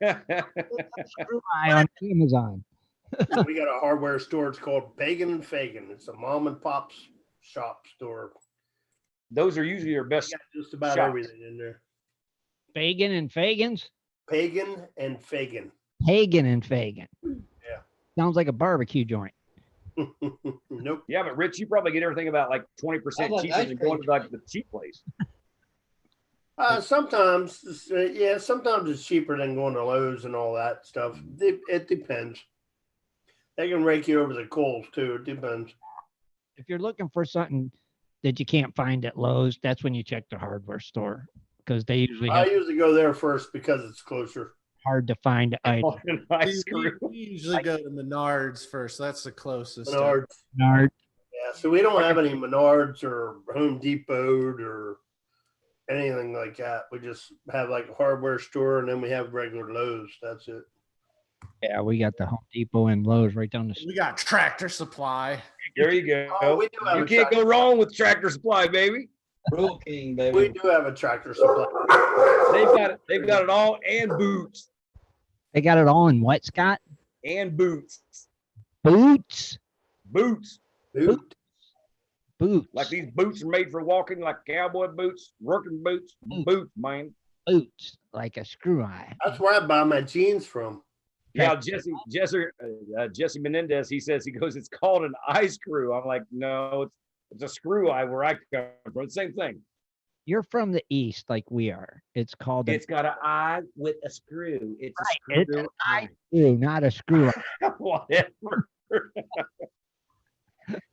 Screw eye on Amazon. We got a hardware store. It's called Pagan and Fagan. It's a mom and pop's shop store. Those are usually your best. Got just about shops. everything in there. Fagan and Fagans? Pagan and Fagan. Pagan and Fagan. Yeah. Sounds like a barbecue joint. Nope. Yeah, but Rich, you probably get everything about like 20% Sounds like cheaper ice than cream. going to like the cheap place. Sometimes it's cheaper than going to Lowe's and all that stuff. It depends. They can rake you over the coals too. It depends. If you're looking for something that you can't find at Lowe's, that's when you check the hardware store because they usually I have usually go there first because it's closer. hard to find items. We usually go to Menards first. That's the closest. Menards. Menards. Yeah, so we don't have any Menards or Home Depot or anything like that. We just have like a hardware store, and then we have regular Lowe's. That's it. Yeah, we got the Home Depot and Lowe's right down the street. We got Tractor Supply. There you go. Oh, we do have You a can't go Tractor wrong with Tractor Supply, baby. Rule King, baby. We do have a Tractor Supply. They've got it all and boots. They got it all in what, Scott? And boots. Boots. Boots. Boot. Boots. Like these boots are made for walking, like cowboy boots, working boots. Boots, man. Boots. Like a screw eye. That's where I buy my jeans from. Yeah, Jesse Menendez, he says, he goes, it's called an eye screw. I'm like, no, it's a screw eye where I come from. Same thing. You're from the East like we are. It's called It's got an eye with a screw. It's a It's screw an eye. screw, not a screw eye. Whatever.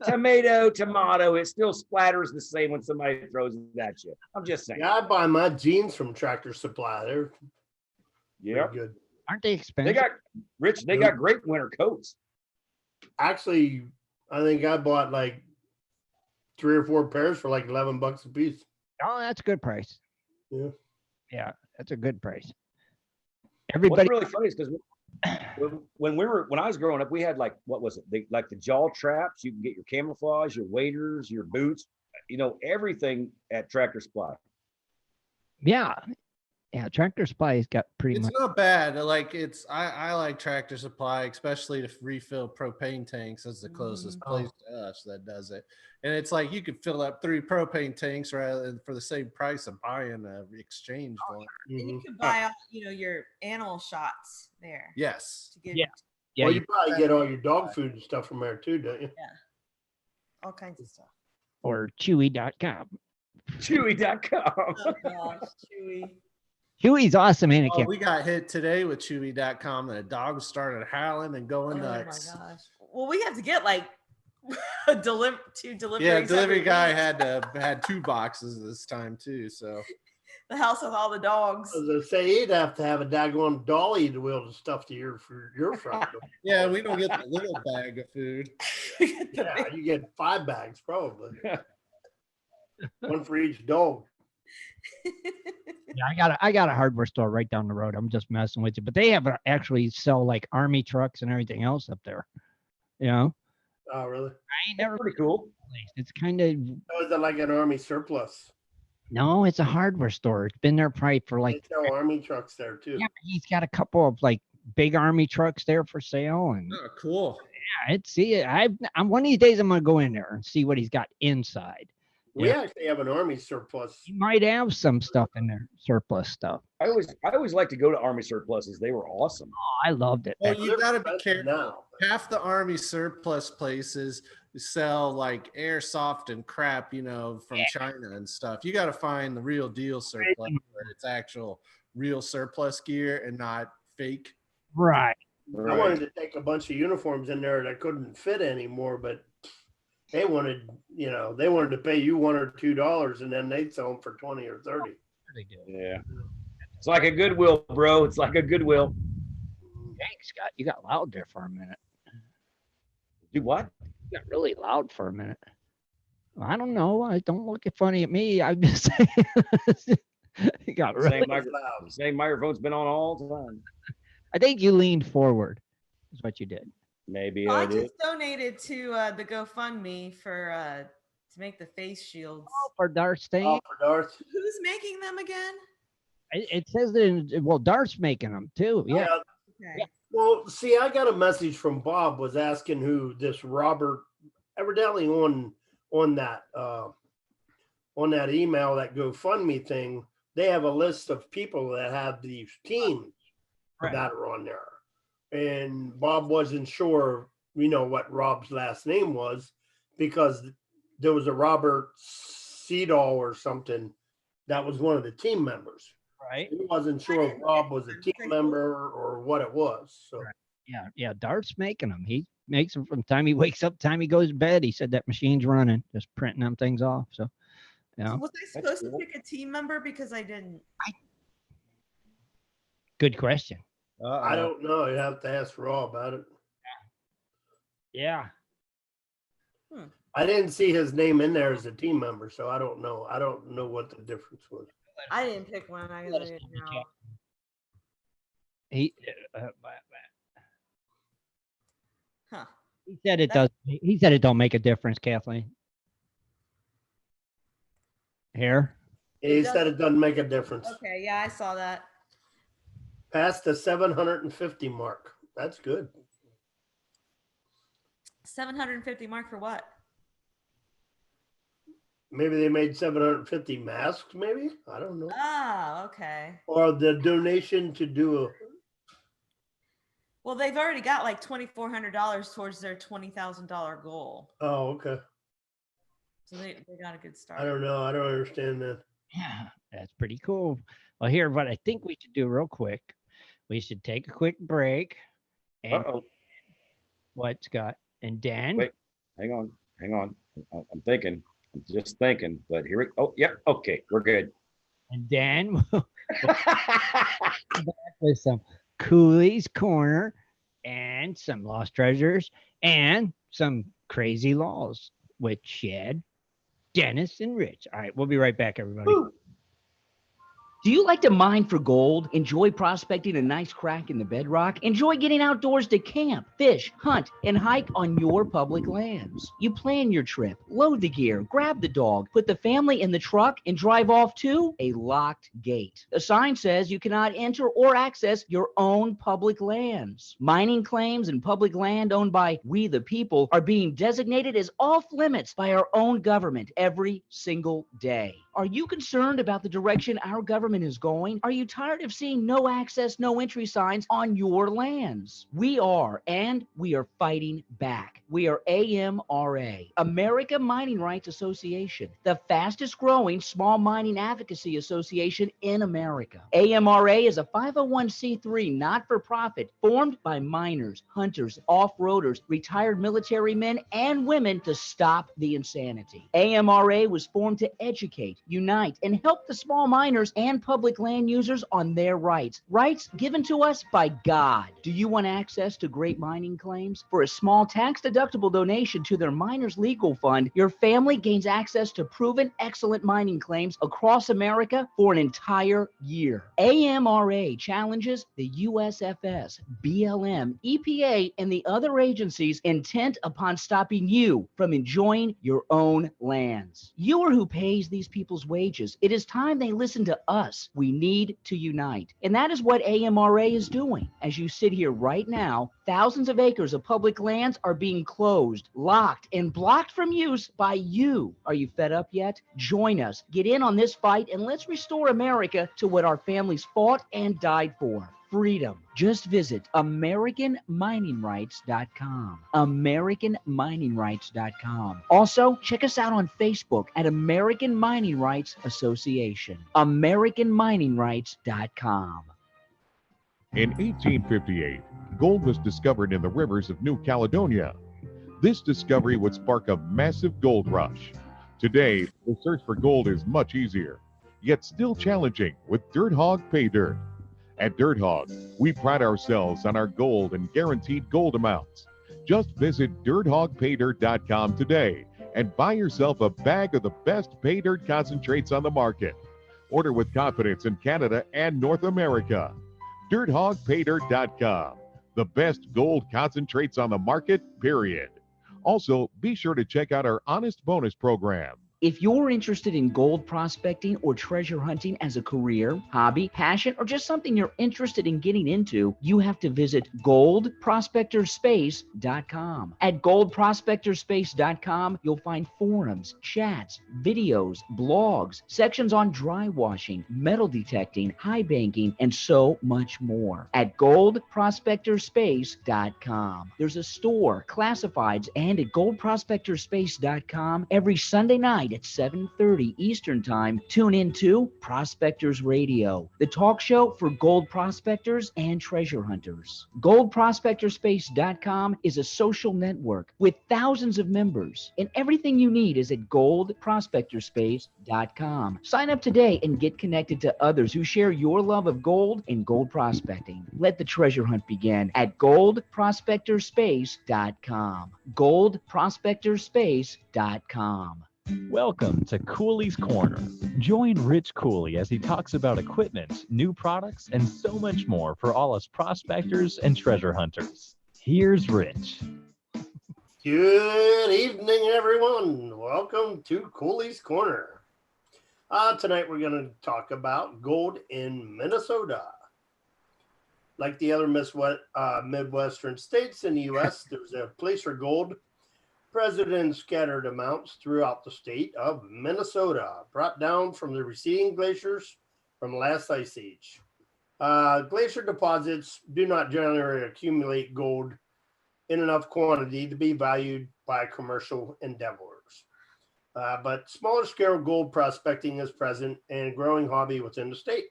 Tomato, it still splatters the same when somebody throws it at you. I'm just saying. Yeah, I buy my jeans from Tractor Supply. They're Yeah. good. Aren't they expensive? They got great winter coats. Actually, I think I bought like 3 or 4 pairs for like $11 a piece. Oh, that's a good price. Yeah. Yeah, that's a good price. What's Everybody, really funny is because when I was growing up, we had like, what was it? Like the jaw traps. You can get your camouflage, your waders, your boots, everything at Tractor Supply. yeah. Tractor Supply's got pretty It's much. not bad. Like I like Tractor Supply, especially to refill propane tanks. That's the closest place to us that does it. And it's like you could fill up 3 propane tanks rather than for the same price of buying an exchange one. And you can buy, your animal shots there. Yes. To give Yeah. Yeah, Well, you probably get all your dog food and stuff from there too, don't you? all kinds of stuff. or Chewy.com. Chewy.com. Oh gosh, Chewy. Chewy's awesome, ain't it? Oh, Kim? we got hit today with Chewy.com and the dogs started howling and going nuts. Oh my gosh. Well, we have to get like a 2 deliveries. Yeah, delivery every guy week. had 2 boxes this time too. So The house with all the dogs. As I say, you'd have to have a daggone dolly to wheel the stuff to for your front door. yeah, we don't get the little bag of food. Yeah, you get 5 bags probably. One for each dog. Yeah, I got a hardware store right down the road. I'm just messing with you, but they have actually sell like army trucks and everything else up there. Oh, really? I ain't never Pretty cool. It's kind of Oh, is it like an army surplus? no, it's a hardware store. It's been there probably for like They sell army trucks there too. yeah. He's got a couple of like big army trucks there for sale, and Oh, cool. yeah, I'm one of these days I'm gonna go in there and see what he's got inside. We Yeah. actually have an army surplus. He might have some stuff in there, surplus stuff. I always like to go to Army surpluses. They were awesome. Oh, I loved it. Well, back you got to be Expensive careful. now. Half the army surplus places sell like airsoft and crap, from China and stuff. You got to find the real deal surplus where it's actual real surplus gear and not fake. Right. I wanted to take a bunch of uniforms in there that couldn't fit anymore, but they wanted to pay you $1 or $2 and then they'd sell them for 20 or 30. They do. Yeah. It's like a Goodwill, bro. It's like a Goodwill. Thanks, Scott. You got loud there for a minute. Do what? You got really loud for a minute. I don't know. I don't look funny at me. I'm just saying. You got really. Same microphone's been on all the time. I think you leaned forward. Is what you did. Maybe I I did. just donated to the GoFundMe for to make the face shields. Oh, for Darth's thing. Oh, for Darth. Who's making them again? It says that Darth's making them too. Yeah. Okay. Well, see, I got a message from Bob was asking who this Robert, evidently on that email, that GoFundMe thing, they have a list of people that have these teams that are on there. And Bob wasn't sure, what Rob's last name was, because there was a Robert Seedall or something that was one of the team members. Right. He wasn't sure if Rob was a team member or what it was. So Yeah. Darth's making them. He makes them from time he wakes up, time he goes to bed. He said that machine's running, just printing them things off. So, yeah. Was I supposed to pick a team member because I didn't? Good question. I don't know. You have to ask Rob about it. Yeah. I didn't see his name in there as a team member, so I don't know. I don't know what the difference was. I didn't pick one. I Let us didn't know in the know. chat. He Huh. he said it does. He said it don't make a difference, Kathleen. Here. He said it doesn't make a difference. Okay, yeah, I saw that. Past the 750 mark. That's good. 750 mark for what? Maybe they made 750 masks, maybe? I don't know. Oh, okay. Or the donation to do a. Well, they've already got like $2,400 towards their $20,000 goal. Oh, okay. So they got a good start. I don't know. I don't understand that. Yeah, that's pretty cool. Well, here, what I think we should do real quick, we should take a quick break. And what, Scott? And Dan? Wait, hang on. I'm thinking. I'm just thinking. But here we. Oh, yep. Yeah, okay, we're good. And Dan will back with some Cooley's Corner and some Lost Treasures and some crazy laws with Shad, Dennis, and Rich. All right, we'll be right back, everybody. Woo. Do you like to mine for gold? Enjoy prospecting a nice crack in the bedrock? Enjoy getting outdoors to camp, fish, hunt, and hike on your public lands? You plan your trip, load the gear, grab the dog, put the family in the truck, and drive off to a locked gate. A sign says you cannot enter or access your own public lands. Mining claims and public land owned by we the people are being designated as off limits by our own government every single day. Are you concerned about the direction our government is going? Are you tired of seeing no access, no entry signs on your lands? We are, and we are fighting back. We are AMRA, America Mining Rights Association, the fastest growing small mining advocacy association in America. AMRA is a 501c3 not-for-profit formed by miners, hunters, off-roaders, retired military men and women to stop the insanity. AMRA was formed to educate, unite, and help the small miners and public land users on their rights given to us by God. Do you want access to great mining claims? For a small tax-deductible donation to their miners' legal fund, your family gains access to proven excellent mining claims across America for an entire year. AMRA challenges the USFS, BLM, EPA, and the other agencies intent upon stopping you from enjoying your own lands. You are who pays these people's wages. It is time they listen to us. We need to unite. And that is what AMRA is doing. As you sit here right now, thousands of acres of public lands are being closed, locked, and blocked from use by you. Are you fed up yet? Join us. Get in on this fight and let's restore America to what our families fought and died for. Freedom. Just visit AmericanMiningRights.com. AmericanMiningRights.com. Also, check us out on Facebook at American Mining Rights Association. AmericanMiningRights.com. In 1858, gold was discovered in the rivers of New Caledonia. This discovery would spark a massive gold rush. Today, the search for gold is much easier, yet still challenging with Dirt Hog Pay Dirt. At Dirt Hog, we pride ourselves on our gold and guaranteed gold amounts. Just visit dirthogpaydirt.com today and buy yourself a bag of the best pay dirt concentrates on the market. Order with confidence in Canada and North America. dirthogpaydirt.com, the best gold concentrates on the market, period. Also, be sure to check out our Honest Bonus program. If you're interested in gold prospecting or treasure hunting as a career, hobby, passion, or just something you're interested in getting into, you have to visit goldprospectorspace.com. At goldprospectorspace.com, you'll find forums, chats, videos, blogs, sections on dry washing, metal detecting, high banking, and so much more. At goldprospectorspace.com. There's a store, classifieds, and at goldprospectorspace.com every Sunday night at 7:30 Eastern Time. Tune in to Prospectors Radio, the talk show for gold prospectors and treasure hunters. GoldProspectorspace.com is a social network with thousands of members, and everything you need is at GoldProspectorspace.com. Sign up today and get connected to others who share your love of gold and gold prospecting. Let the treasure hunt begin at GoldProspectorspace.com. GoldProspectorspace.com. Welcome to Cooley's Corner. Join Rich Cooley as he talks about equipment, new products, and so much more for all us prospectors and treasure hunters. Here's Rich. Good evening, everyone. Welcome to Cooley's Corner. Tonight we're going to talk about gold in Minnesota. Like the other Midwestern states in the U.S., there's a place for gold present in scattered amounts throughout the state of Minnesota, brought down from the receding glaciers from the last ice age. Glacier deposits do not generally accumulate gold in enough quantity to be valued by commercial endeavors. But smaller scale gold prospecting is present and growing hobby within the state.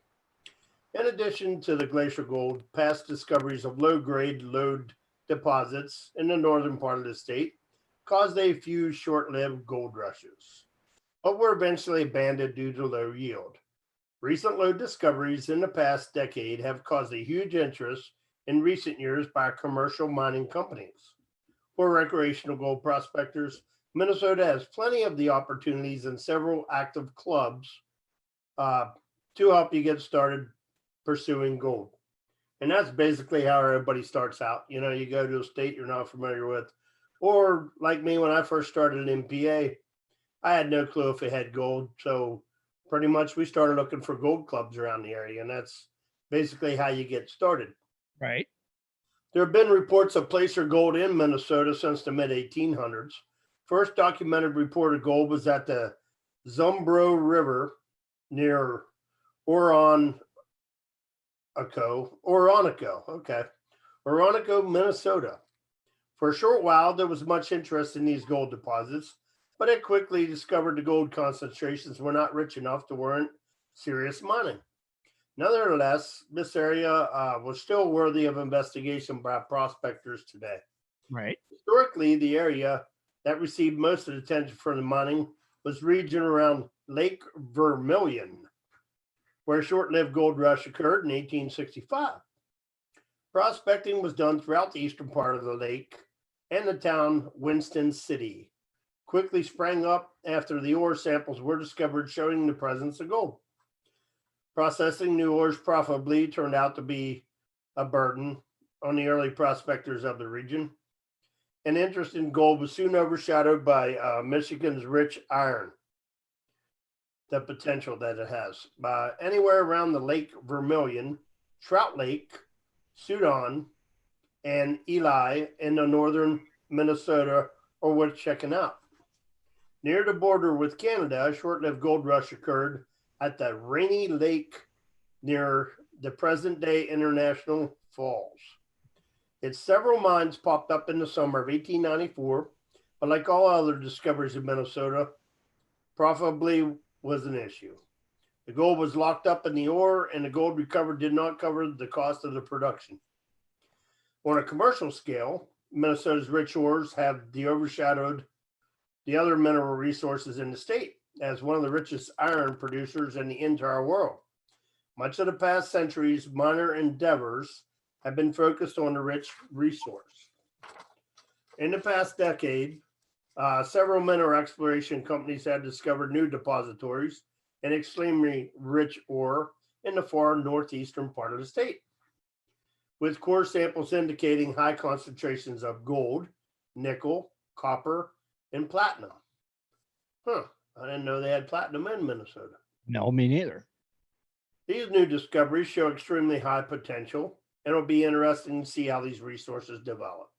In addition to the glacier gold, past discoveries of low-grade lode deposits in the northern part of the state caused a few short-lived gold rushes, but were eventually abandoned due to low yield. Recent lode discoveries in the past decade have caused a huge interest in recent years by commercial mining companies. For recreational gold prospectors, Minnesota has plenty of the opportunities and several active clubs to help you get started pursuing gold. And that's basically how everybody starts out. You know, you go to a state you're not familiar with, or like me, when I first started in PA, I had no clue if it had gold. So pretty much we started looking for gold clubs around the area, and that's basically how you get started. Right. There have been reports of placer gold in Minnesota since the mid-1800s. First documented report of gold was at the Zumbro River near Oronoco, Minnesota. For a short while, there was much interest in these gold deposits, but it quickly discovered the gold concentrations were not rich enough to warrant serious mining. Nevertheless, this area was still worthy of investigation by prospectors today. Right. Historically, the area that received most of the attention for the mining was the region around Lake Vermilion, where a short-lived gold rush occurred in 1865. Prospecting was done throughout the eastern part of the lake, and the town Winston City quickly sprang up after the ore samples were discovered showing the presence of gold. Processing new ores profitably turned out to be a burden on the early prospectors of the region. An interest in gold was soon overshadowed by Michigan's rich iron, the potential that it has. Anywhere around the Lake Vermilion, Trout Lake, Soudan, and Ely in the northern Minnesota are worth checking out. Near the border with Canada, a short-lived gold rush occurred at the Rainy Lake near the present-day International Falls. Its several mines popped up in the summer of 1894, but like all other discoveries in Minnesota, profitability was an issue. The gold was locked up in the ore, and the gold recovered did not cover the cost of the production. On a commercial scale, Minnesota's rich ores have overshadowed the other mineral resources in the state as one of the richest iron producers in the entire world. Much of the past centuries, miner endeavors have been focused on the rich resource. In the past decade, several mineral exploration companies have discovered new depositories and extremely rich ore in the far northeastern part of the state, with core samples indicating high concentrations of gold, nickel, copper, and platinum. I didn't know they had platinum in Minnesota. No, me neither. These new discoveries show extremely high potential, and it'll be interesting to see how these resources develop.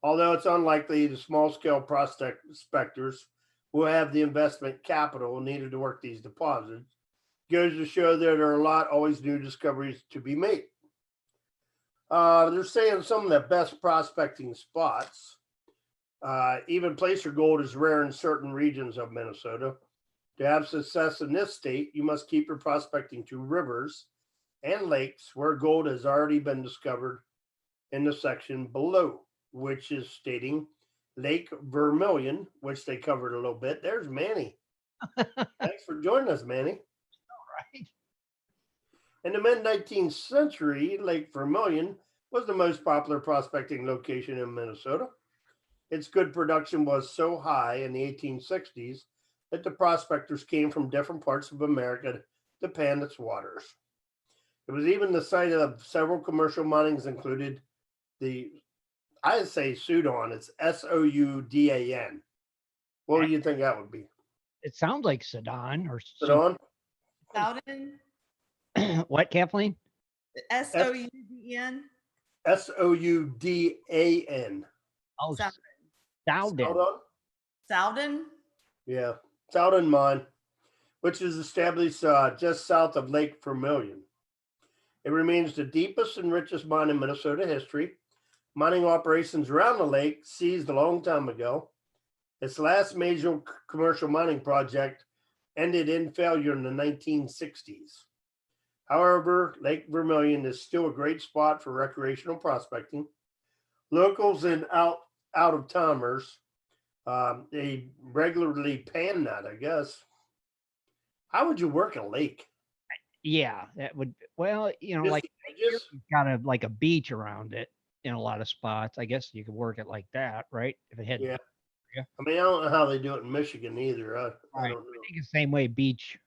Although it's unlikely the small-scale prospectors will have the investment capital needed to work these deposits, goes to show that there are always new discoveries to be made. They're saying some of the best prospecting spots, even placer gold is rare in certain regions of Minnesota. To have success in this state, you must keep your prospecting to rivers and lakes where gold has already been discovered in the section below, which is stating Lake Vermilion, which they covered a little bit. There's Manny. Thanks for joining us, Manny. All right. In the mid-19th century, Lake Vermilion was the most popular prospecting location in Minnesota. Its good production was so high in the 1860s that the prospectors came from different parts of America to pan its waters. It was even the site of several commercial minings, included I say Sudan. It's Soudan. What do you think that would be? It sounds like Sudan or Sudan? Souden? What, Kathleen? Souden? Soudan. Oh, Souden. Souden. Yeah, Souden Mine, which is established just south of Lake Vermilion. It remains the deepest and richest mine in Minnesota history. Mining operations around the lake ceased a long time ago. Its last major commercial mining project ended in failure in the 1960s. However, Lake Vermilion is still a great spot for recreational prospecting. Locals and out-of-towners, they regularly pan that, I guess. How would you work a lake? Yeah, that would. Well, like you've got a beach around it in a lot of spots. I guess you could work it like that, right? If it had. Yeah. I mean, I don't know how they do it in Michigan either. I don't know. I think it's the same way beach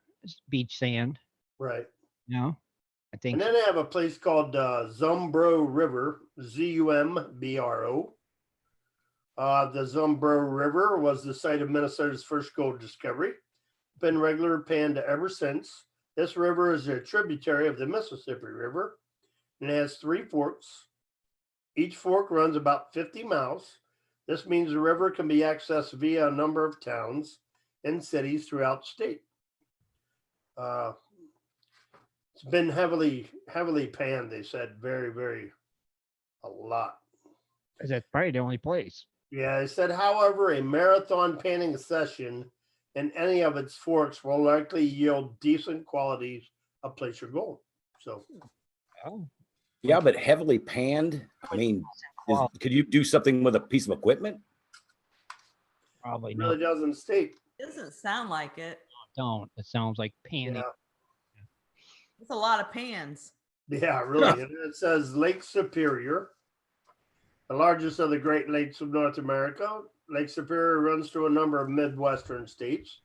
sand. Right. I think. And then they have a place called Zumbro River, Zumbro. The Zumbro River was the site of Minnesota's first gold discovery. Been regular panned ever since. This river is a tributary of the Mississippi River and it has 3 forks. Each fork runs about 50 miles. This means the river can be accessed via a number of towns and cities throughout the state. It's been heavily panned, they said, very, very, a lot. That's probably the only place. Yeah, they said, however, a marathon panning session in any of its forks will likely yield decent qualities of placer gold. So, yeah, but heavily panned. I mean, could you do something with a piece of equipment? Probably it not. really doesn't state. Doesn't sound like it. Don't. It sounds like panning. Yeah. It's a lot of pans. Yeah, really. And it says Lake Superior, the largest of the Great Lakes of North America. Lake Superior runs through a number of Midwestern states.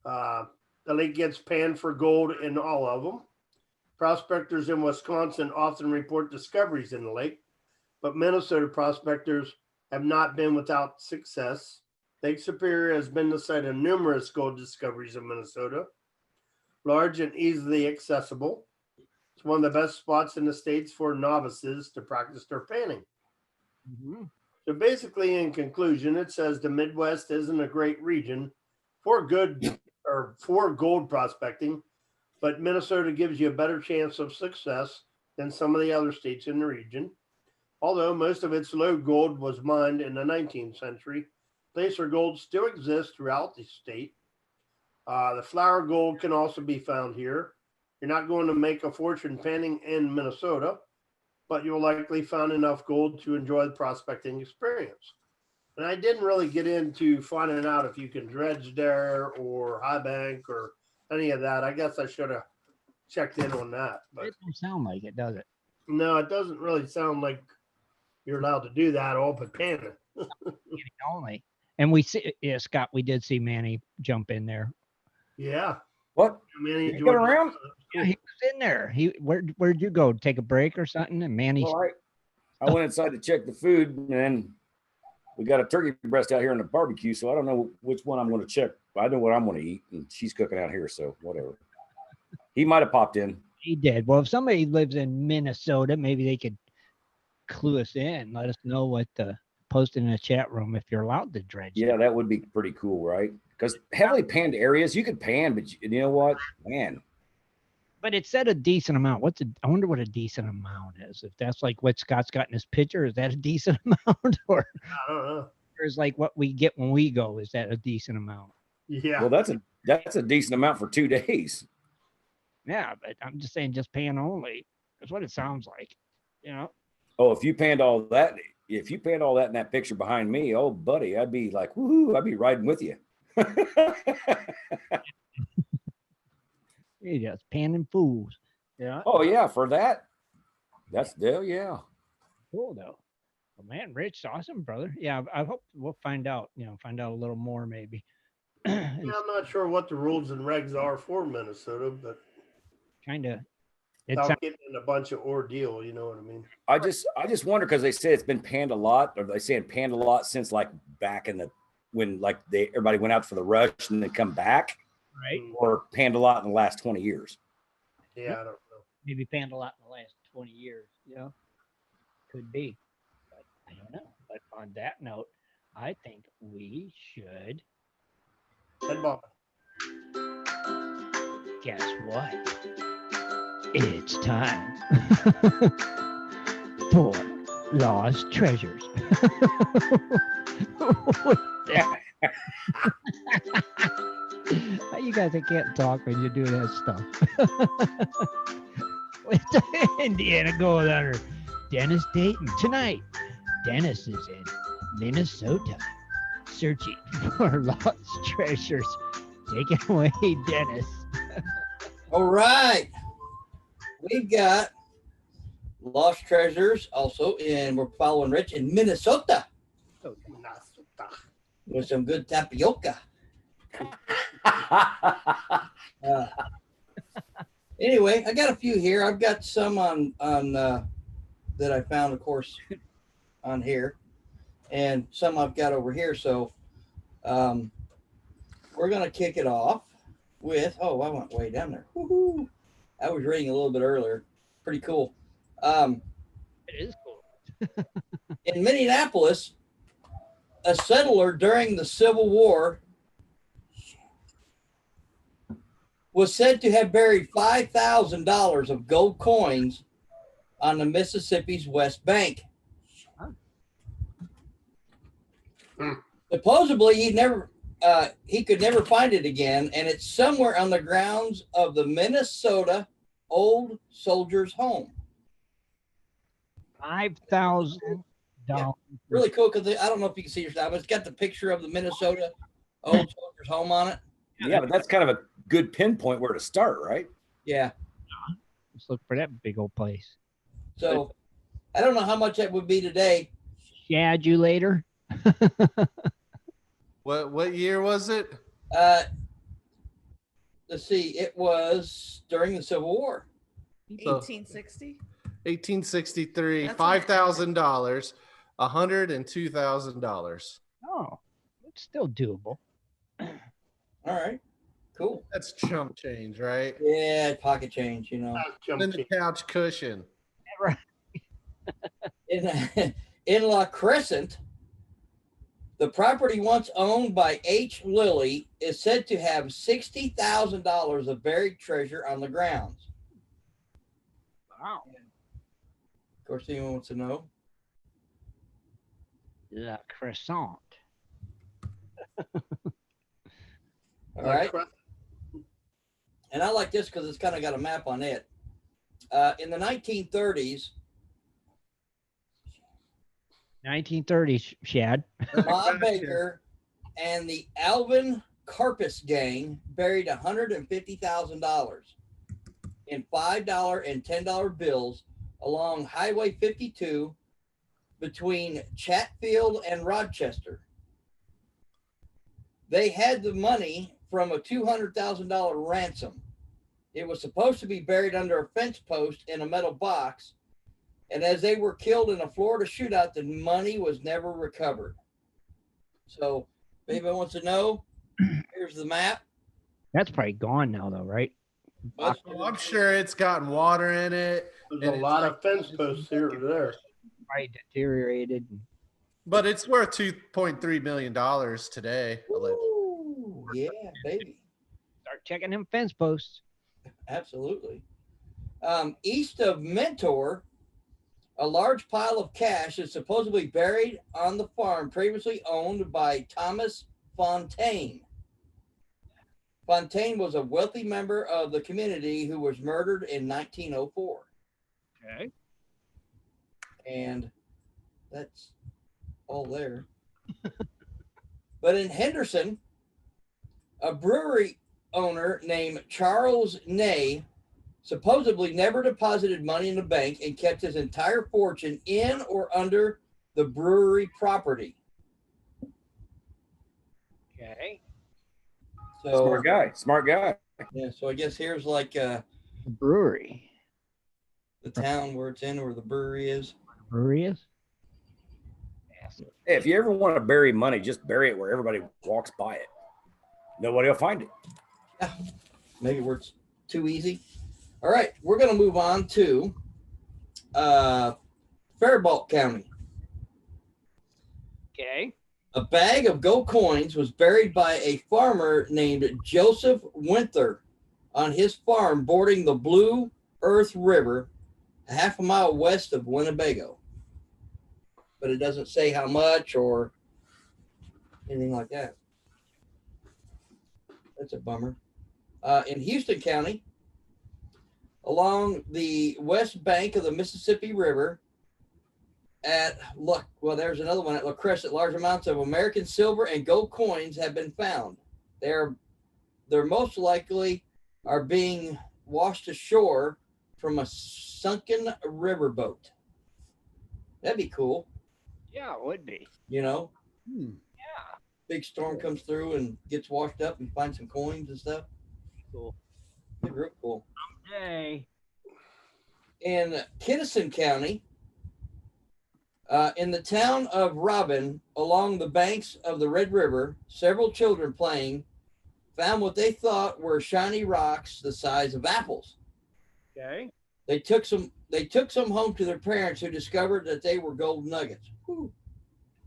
The lake gets panned for gold in all of them. Prospectors in Wisconsin often report discoveries in the lake, but Minnesota prospectors have not been without success. Lake Superior has been the site of numerous gold discoveries in Minnesota. Large and easily accessible. It's one of the best spots in the States for novices to practice their panning. Mm-hmm. So basically, in conclusion, it says the Midwest isn't a great region for gold prospecting, but Minnesota gives you a better chance of success than some of the other states in the region. Although most of its low gold was mined in the 19th century, placer gold still exists throughout the state. The flour gold can also be found here. You're not going to make a fortune panning in Minnesota, but you'll likely find enough gold to enjoy the prospecting experience. And I didn't really get into finding out if you can dredge there or high bank or any of that. I guess I should have checked in on that. But it doesn't sound like it, does it? No, it doesn't really sound like you're allowed to do that all but panning. Only. And we see, yeah, Scott, we did see Manny jump in there. Yeah. What? Manny Get around? Yeah, he was in there. Where'd you go? Take a break or something? And Manny. Well, I went inside to check the food, and then we got a turkey breast out here in the barbecue, so I don't know which one I'm going to check. I know what I'm going to eat, and she's cooking out here, so whatever. He might have popped in. He did. Well, if somebody lives in Minnesota, maybe they could clue us in. Let us know what post in the chat room if you're allowed to dredge. Yeah, that would be pretty cool, right? Because heavily panned areas, you could pan, but you know what, man. But it said a decent amount. I wonder what a decent amount is. If that's like what Scott's got in his picture, is that a decent amount, or I don't know. Or is like what we get when we go? Is that a decent amount? Yeah. Well, that's a decent amount for 2 days. Yeah, but I'm just saying, just pan only. That's what it sounds like. You know. Oh, if you panned all that in that picture behind me, oh, buddy, I'd be like, woohoo! I'd be riding with you. You're just panning fools. Yeah. Oh yeah, for that. That's yeah. Cool though. Well, man, Rich, awesome, brother. Yeah, I hope we'll find out. Find out a little more maybe. Yeah, I'm not sure what the rules and regs are for Minnesota, but kind of. without getting in a bunch of ordeal, you know what I mean? I just wonder because they say it's been panned a lot, or they saying panned a lot since like back in when like everybody went out for the rush and then come back, right? Or panned a lot in the last 20 years. Yeah, I don't know. Maybe panned a lot in the last 20 years. Could be, but I don't know. But on that note, I think we should. Guess what? It's time for Lost Treasures. You guys can't talk when you do that stuff. With the Indiana Gold Hunter, Dennis Dayton. Tonight, Dennis is in Minnesota searching for lost treasures. Take it away, Dennis. All right. We've got lost treasures also, and we're following Rich in Minnesota with some good tapioca. Anyway, I got a few here. I've got some on that I found, of course, on here, and some I've got over here. So we're gonna kick it off with. Oh, I went way down there. Woo-hoo. I was reading a little bit earlier. Pretty cool. It is cool. In Minneapolis, a settler during the Civil War was said to have buried $5,000 of gold coins on the Mississippi's west bank. Supposedly, he could never find it again, and it's somewhere on the grounds of the Minnesota Old Soldiers' Home. $5,000. Yeah, really cool because I don't know if you can see your stuff, but it's got the picture of the Minnesota Old Soldiers' Home on it. Yeah, but that's kind of a good pinpoint where to start, right? Yeah. Let's look for that big old place. So I don't know how much that would be today. Shad you later. What year was it? Let's see. It was during the Civil War. 1860. 1863. $5,000. $102,000. Oh, it's still doable. All right. Cool. That's chump change, right? Yeah, pocket change, you know. And then the couch cushion. Right. In La Crescent, the property once owned by H. Lilly is said to have $60,000 of buried treasure on the grounds. Wow. Of course, anyone wants to know? La Crescent. All right. And I like this because it's kind of got a map on it. In the 1930s, 1930s, Shad. Bob Baker and the Alvin Carpus gang buried $150,000 in $5 and $10 bills along Highway 52 between Chatfield and Rochester. They had the money from a $200,000 ransom. It was supposed to be buried under a fence post in a metal box, and as they were killed in a Florida shootout, the money was never recovered. So if anybody wants to know, here's the map. That's probably gone now, though, right? Oh, I'm sure it's gotten water in it. There's a lot of fence posts here or there. Probably deteriorated. But it's worth $2.3 million today. Ooh, yeah, baby. Start checking them fence posts. Absolutely. East of Mentor, a large pile of cash is supposedly buried on the farm previously owned by Thomas Fontaine. Fontaine was a wealthy member of the community who was murdered in 1904. Okay. And that's all there. But in Henderson, a brewery owner named Charles Ney supposedly never deposited money in the bank and kept his entire fortune in or under the brewery property. Okay. So Smart guy. Smart guy. yeah, so I guess here's like The brewery. the town where it's in, where the brewery is. Brewery is? Hey, if you ever want to bury money, just bury it where everybody walks by it. Nobody will find it. Yeah, maybe where it's too easy. All right, we're gonna move on to Faribault County. Okay. A bag of gold coins was buried by a farmer named Joseph Winther on his farm bordering the Blue Earth River, a half a mile west of Winnebago. But it doesn't say how much or anything like that. That's a bummer. In Houston County, along the west bank of the Mississippi River, there's another one at La Crescent. Large amounts of American silver and gold coins have been found. They're most likely are being washed ashore from a sunken riverboat. That'd be cool. Yeah, it would be. You know, Yeah. big storm comes through and gets washed up, and you find some coins and stuff. Cool. That'd be real cool. Someday. In Kinnison County, in the town of Robin, along the banks of the Red River, several children playing found what they thought were shiny rocks the size of apples. Okay. They took some home to their parents, who discovered that they were gold nuggets. Whew.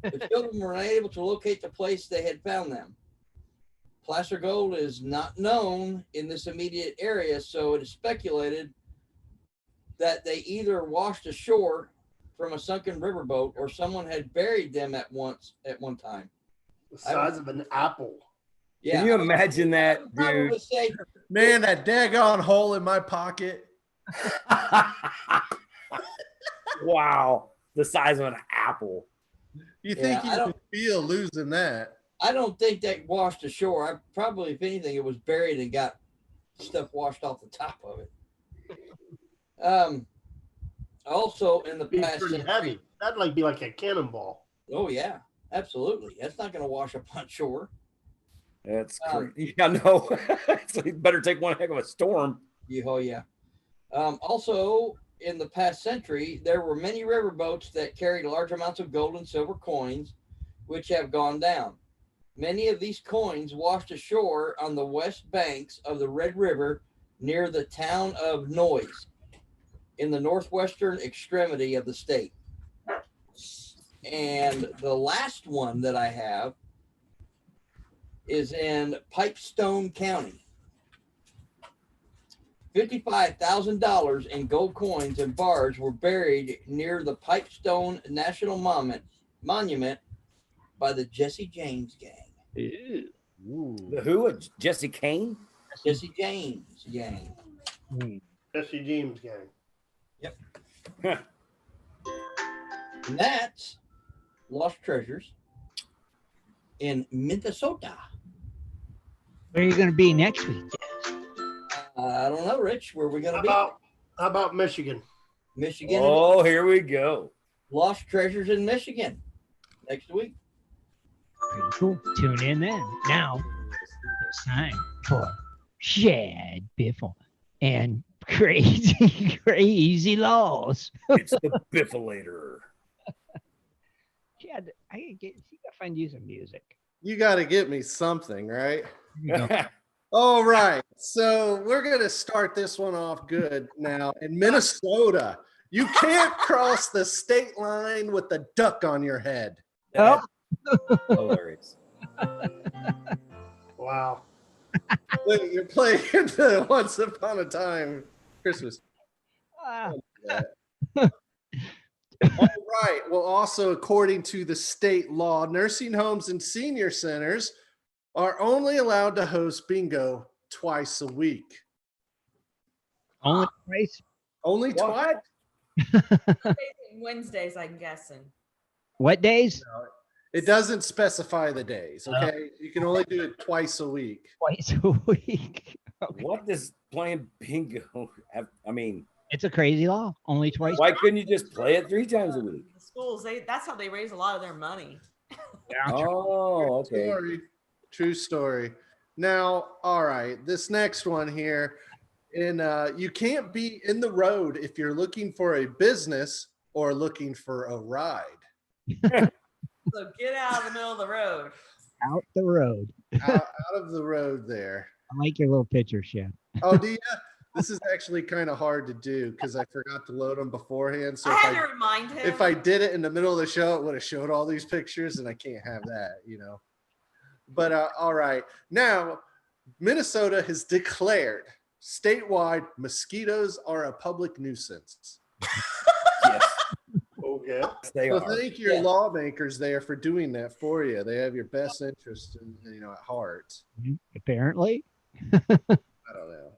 The children were unable to locate the place they had found them. Placer gold is not known in this immediate area, so it is speculated that they either washed ashore from a sunken riverboat or someone had buried them at one time. The size of an apple. Yeah. Can you imagine that, dude? Man, that daggone hole in my pocket. Wow. The size of an apple. You think Yeah, I you don't- would feel losing that? I don't think that washed ashore. I probably, if anything, it was buried and got stuff washed off the top of it. Also in the Be past, pretty heavy. That'd be like a cannonball. oh yeah, absolutely. That's not going to wash up on shore. That's crazy. Yeah, no. So you better take one heck of a storm. Oh yeah. Also, in the past century, there were many riverboats that carried large amounts of gold and silver coins, which have gone down. Many of these coins washed ashore on the west banks of the Red River near the town of Noyes, in the northwestern extremity of the state. And the last one that I have is in Pipestone County. $55,000 in gold coins and bars were buried near the Pipestone National Monument by the Jesse James Gang. Ooh. The who? Jesse Kane? Jesse James Gang. Jesse James Gang. Yep. And that's Lost Treasures in Minnesota. Where are you going to be next week? I don't know, Rich. Where are we going to be? How about Michigan? Michigan. Oh, here we go. Lost Treasures in Michigan next week. Pretty cool. Tune in then. Now, it's time for Shad, Biffle, and crazy laws. It's the Biffleator. Shad, I gotta find you some music. You got to get me something, right? Here you go. All right. So we're going to start this one off good now. In Minnesota, you can't cross the state line with the duck on your head. Oh. Hilarious. Wow. Look, you're playing the Once Upon a Time Christmas. Ah. All right. Well, also, according to the state law, nursing homes and senior centers are only allowed to host bingo twice a week. Only twice? Only twice? Wednesdays, I'm guessing. What days? It doesn't specify the days, okay? You can only do it twice a week. Twice a week. Okay. What does playing bingo have? I mean, It's a crazy law. Only twice. why couldn't you just play it 3 times a week? The schools, that's how they raise a lot of their money. Oh, okay. True story. Now, all right, this next one here, and you can't be in the road if you're looking for a business or looking for a ride. So get out of the middle of the road. Out the road. out of the road there. I like your little picture, Shad. Oh, do you? This is actually kind of hard to do because I forgot to load them beforehand. So I had to remind him. if I did it in the middle of the show, it would have showed all these pictures, and I can't have that, you know. But all right, now Minnesota has declared statewide mosquitoes are a public nuisance. Yes. Okay. They So are. thank your lawmakers there for doing that for you. They have your best interest in, at heart. Apparently. I don't know.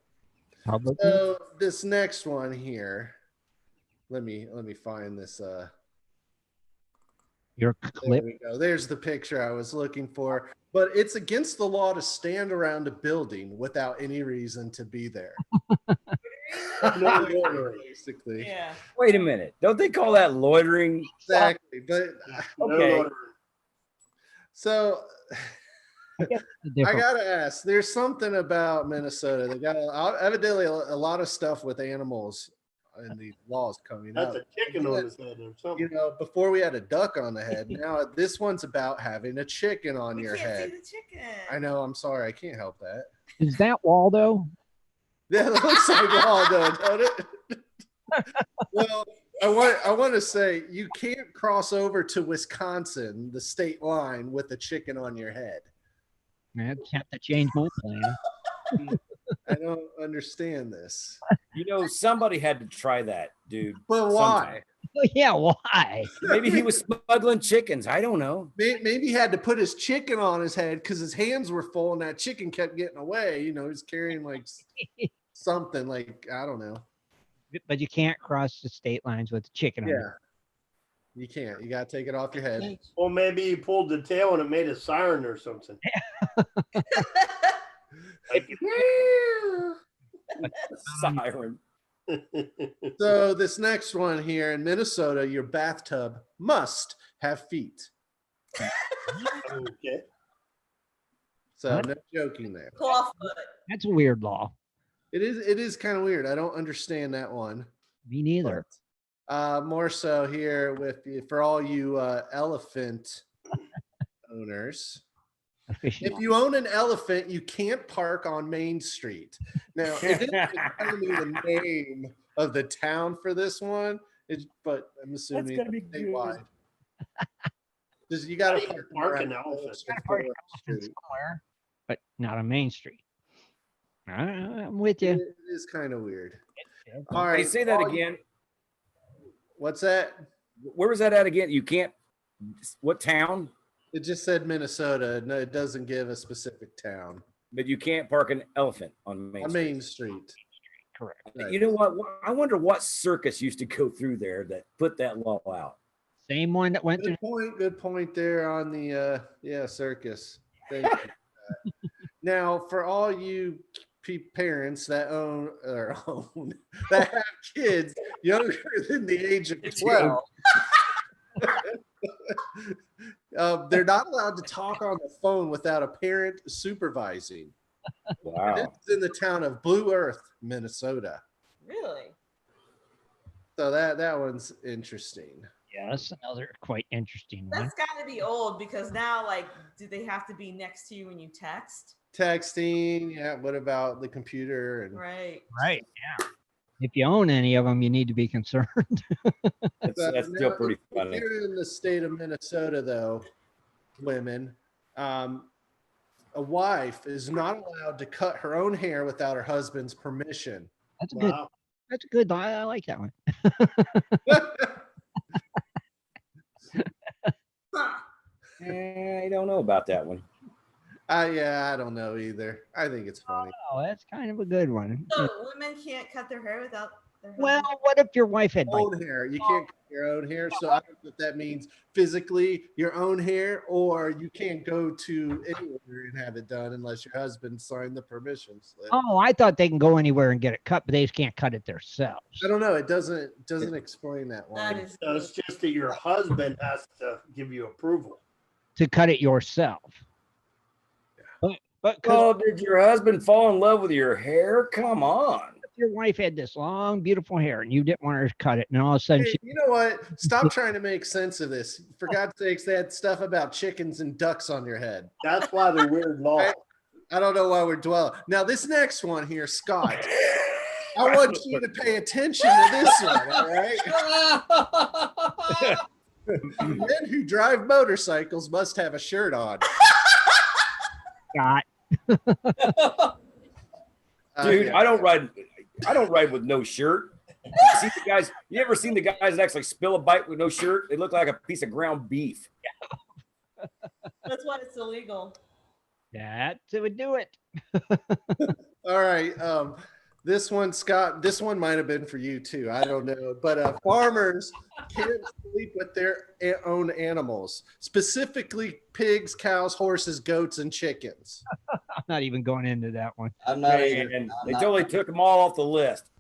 Public. So this next one here, let me find this. Your clip. There we go. There's the picture I was looking for. But it's against the law to stand around a building without any reason to be there. Basically. Yeah. Wait a minute. Don't they call that loitering? Exactly. But Okay. so I I gotta ask, there's something about Minnesota. They got evidently a lot of stuff with animals and these laws coming up. That's a chicken on his head or something. You know, before we had a duck on the head. Now this one's about having a chicken on your head. See the chicken. I know. I'm sorry. I can't help that. Is that Waldo? That looks like Waldo, don't it? Well, I want to say you can't cross over to Wisconsin, the state line, with a chicken on your head. Man, I have to change my plan. I don't understand this. You know, somebody had to try that, dude. But why? Yeah, why? Maybe he was smuggling chickens. I don't know. Maybe he had to put his chicken on his head because his hands were full and that chicken kept getting away. You know, he's carrying like something like, I don't know. But you can't cross the state lines with a chicken on Yeah. your You can't. You got to take it off your head. Well, maybe he pulled the tail and it made a siren or something. Siren. So this next one here in Minnesota, your bathtub must have feet. Okay. So What? no joking there. Clawfoot. That's a weird law. It is kind of weird. I don't understand that one. Me neither. More so here with for all you elephant owners. If you own an elephant, you can't park on Main Street. Now, it didn't tell me the name of the town for this one, but I'm assuming gonna be good. statewide. Just you got to Park an elephant. Somewhere, but not on Main Street. I'm with you. It is kind of weird. All Hey, right, say that again. What's that? Where was that at again? You can't. What town? It just said Minnesota. No, it doesn't give a specific town. But you can't park an elephant on Main On Street. Main Street. Correct. Right. You know what? I wonder what circus used to go through there that put that law out. Same one that went Good through. point. Good point there on the circus. Thank you. for that. Now, for all you parents that own that have kids younger than the age of 12, they're not allowed to talk on the phone without a parent supervising. Wow. This is in the town of Blue Earth, Minnesota. Really? So that one's interesting. Yeah, that's another quite interesting one. That's got to be old because now, like, do they have to be next to you when you text? Texting, yeah. What about the computer? And Right. Right. Yeah. If you own any of them, you need to be concerned. That's still pretty funny. If you're in the state of Minnesota, though, women, a wife is not allowed to cut her own hair without her husband's permission. That's a good. Wow. That's a good. I like that one. I don't know about that one. Yeah, I don't know either. I think it's funny. Oh, that's kind of a good one. So women can't cut their hair without their Well, husband? what if your wife had like, Own hair. You can't cut your own hair. So I don't know if that means physically your own hair, or you can't go to anywhere and have it done unless your husband signed the permission slip. oh, I thought they can go anywhere and get it cut, but they just can't cut it themselves. I don't know. It doesn't explain that one. That is So it's just that your husband has to give you approval. To cut it yourself. But Oh, did your husband fall in love with your hair? Come on. your wife had this long, beautiful hair, and you didn't want her to cut it, and all of a sudden Hey, she. you know what? Stop trying to make sense of this. For God's sakes, they had stuff about chickens and ducks on your head. That's why they're weird law. I don't know why we're dwelling. Now, this next one here, Scott, I want you to pay attention to this one, all right? Men who drive motorcycles must have a shirt on. Scott. Dude, I don't ride with no shirt. See the guys, you ever seen the guys that actually spill a bite with no shirt? They look like a piece of ground beef. That's why it's illegal. That would do it. All right. This one, Scott, this one might have been for you too. I don't know. But farmers can't sleep with their own animals, specifically pigs, cows, horses, goats, and chickens. I'm not even going into that one. I'm not Man, even. they totally took them all off the list.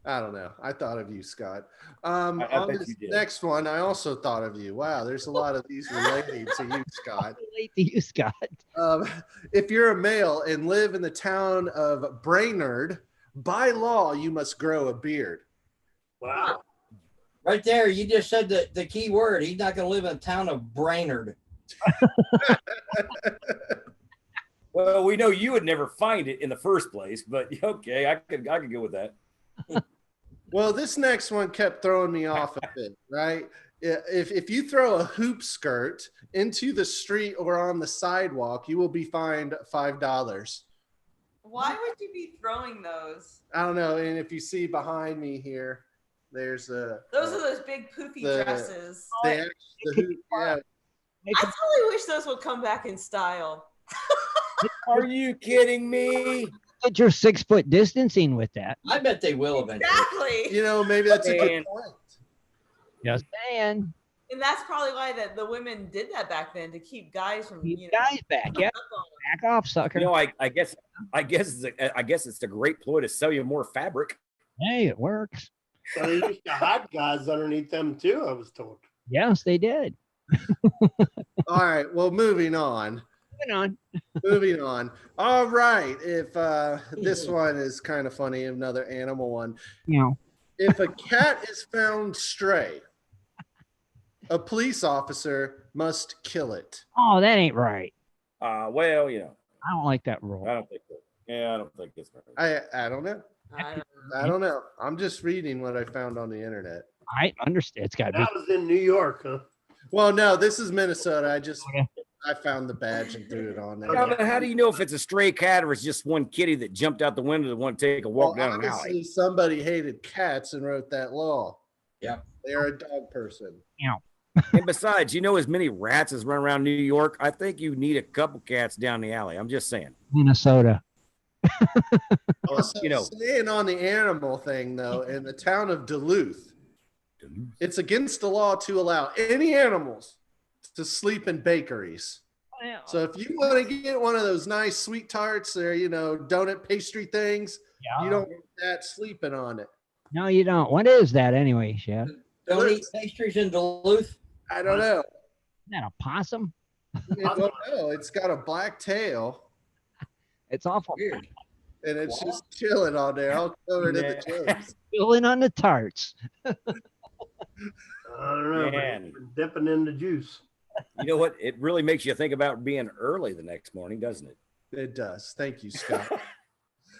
I don't know. I thought of you, Scott. I On bet this you did. next one, I also thought of you. Wow, there's a lot of these relating to you, Scott. Relate to you, Scott. If you're a male and live in the town of Brainerd, by law, you must grow a beard. Wow. Right there, you just said the key word. He's not going to live in the town of Brainerd. Well, we know you would never find it in the first place, but okay, I could go with that. Well, this next one kept throwing me off a bit, right? If you throw a hoop skirt into the street or on the sidewalk, you will be fined $5. Why would you be throwing those? I don't know. And if you see behind me here, there's a. Those are those big poofy dresses. The hoop, yeah. I totally wish those would come back in style. Are you kidding me? Get your 6-foot distancing with that. I bet they will eventually. Exactly. You know, maybe that's a good point. Just saying. And that's probably why the women did that back then, to keep guys from Guys back, yeah. Back off, sucker. You know, I guess it's a great ploy to sell you more fabric. Hey, it works. So they used to hide guys underneath them too, I was told. Yes, they did. All right. Well, moving on. Moving on. All right. If this one is kind of funny, another animal one. Yeah. If a cat is found stray, a police officer must kill it. Oh, that ain't right. Well, you know. I don't like that rule. I don't think so. Yeah, I don't think it's right. I don't know. I don't know. I'm just reading what I found on the internet. I understand. It's got to be. That was in New York, huh? Well, no, this is Minnesota. I found the badge and threw it on there. Yeah, but how do you know if it's a stray cat or it's just one kitty that jumped out the window that want to take a walk down an alley? Somebody hated cats and wrote that law. Yeah. They're a dog person. Yeah. And besides, you know, as many rats as run around New York, I think you need a couple cats down the alley. I'm just saying. Minnesota. Also, you know, staying on the animal thing, though, in the town of Duluth, it's against the law to allow any animals to sleep in bakeries. Wow. So if you want to get one of those nice sweet tarts or, you know, donut pastry things, you don't want that sleeping on it. No, you don't. What is that anyway, Shad? Don't eat pastries in Duluth. I don't know. Isn't that a possum? Well, no, it's got a black tail. It's awful. Weird. And it's just chilling on there, all covered in the chips. Filling on the tarts. I don't know. Man. Dipping in the juice. You know what? It really makes you think about being early the next morning, doesn't it? It does. Thank you, Scott.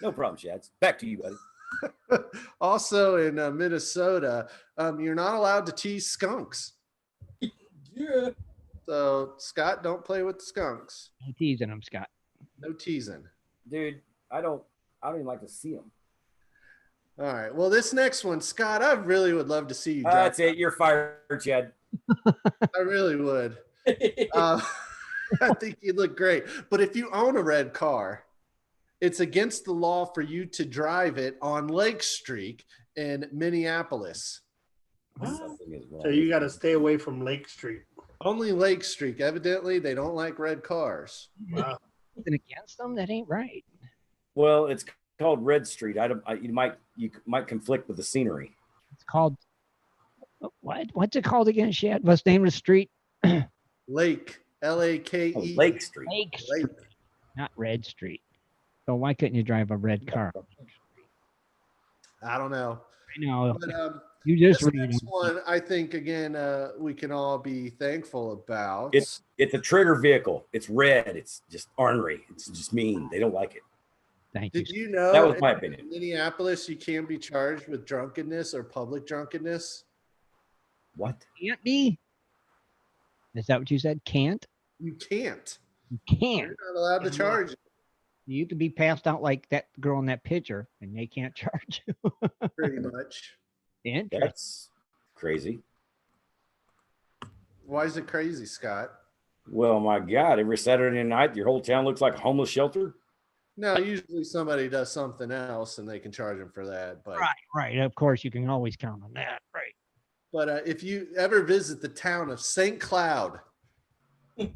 No problem, Shad. Back to you, buddy. Also in Minnesota, you're not allowed to tease skunks. Yeah. So, Scott, don't play with the skunks. No teasing them, Scott. No teasing. Dude, I don't even like to see them. All right. Well, this next one, Scott, I really would love to see you. That's it. You're fired, Chad. I really would. I think you'd look great. But if you own a red car, it's against the law for you to drive it on Lake Street in Minneapolis. So you got to stay away from Lake Street. Only Lake Street. Evidently, they don't like red cars. Wow. And against them, that ain't right. Well, it's called Red Street. You might conflict with the scenery. It's called what's it called again, Shad? What's the name of the street? Lake L-A-K-E. Lake Street. Lake Street, not Red Street. So why couldn't you drive a red car? I don't know. I know. But You just this read next them. one, I think, again, we can all be thankful about. It's a trigger vehicle. It's red. It's just ornery. It's just mean. They don't like it. Thank you. Did you know That was my opinion. in Minneapolis you can be charged with drunkenness or public drunkenness? What? Can't be. Is that what you said? Can't? You can't. You can't. You're not allowed to charge. You could be passed out like that girl in that picture, and they can't charge you. Pretty much. Interesting. That's crazy. Why is it crazy, Scott? Well, my God, every Saturday night, your whole town looks like a homeless shelter. No, usually somebody does something else and they can charge them for that. But Right. Of course, you can always count on that. Right. But if you ever visit the town of St. Cloud,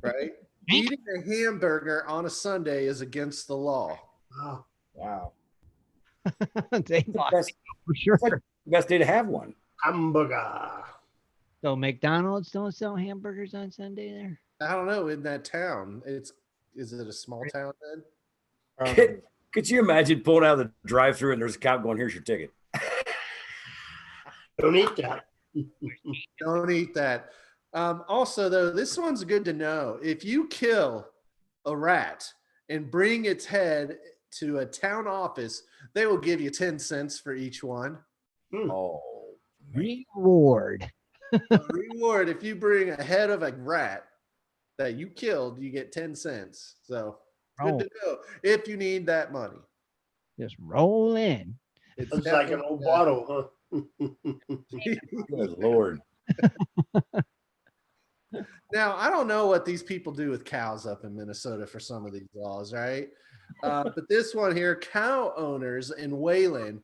right, eating a hamburger on a Sunday is against the law. Wow. Wow. They Best, for sure. best day to have one. Hamburger. So McDonald's don't sell hamburgers on Sunday there? I don't know. In that town, is it a small town then? Could you imagine pulling out of the drive-thru and there's a cop going, "Here's your ticket." Don't eat that. Don't eat that. Also, though, this one's good to know. If you kill a rat and bring its head to a town office, they will give you 10 cents for each one. Oh, Reward. Reward. If you bring a head of a rat that you killed, you get 10 cents. So good to know if you need that money. Just roll in. It's like an old bottle, huh? good Lord. Now, I don't know what these people do with cows up in Minnesota for some of these laws, right? But this one here, cow owners in Wayland,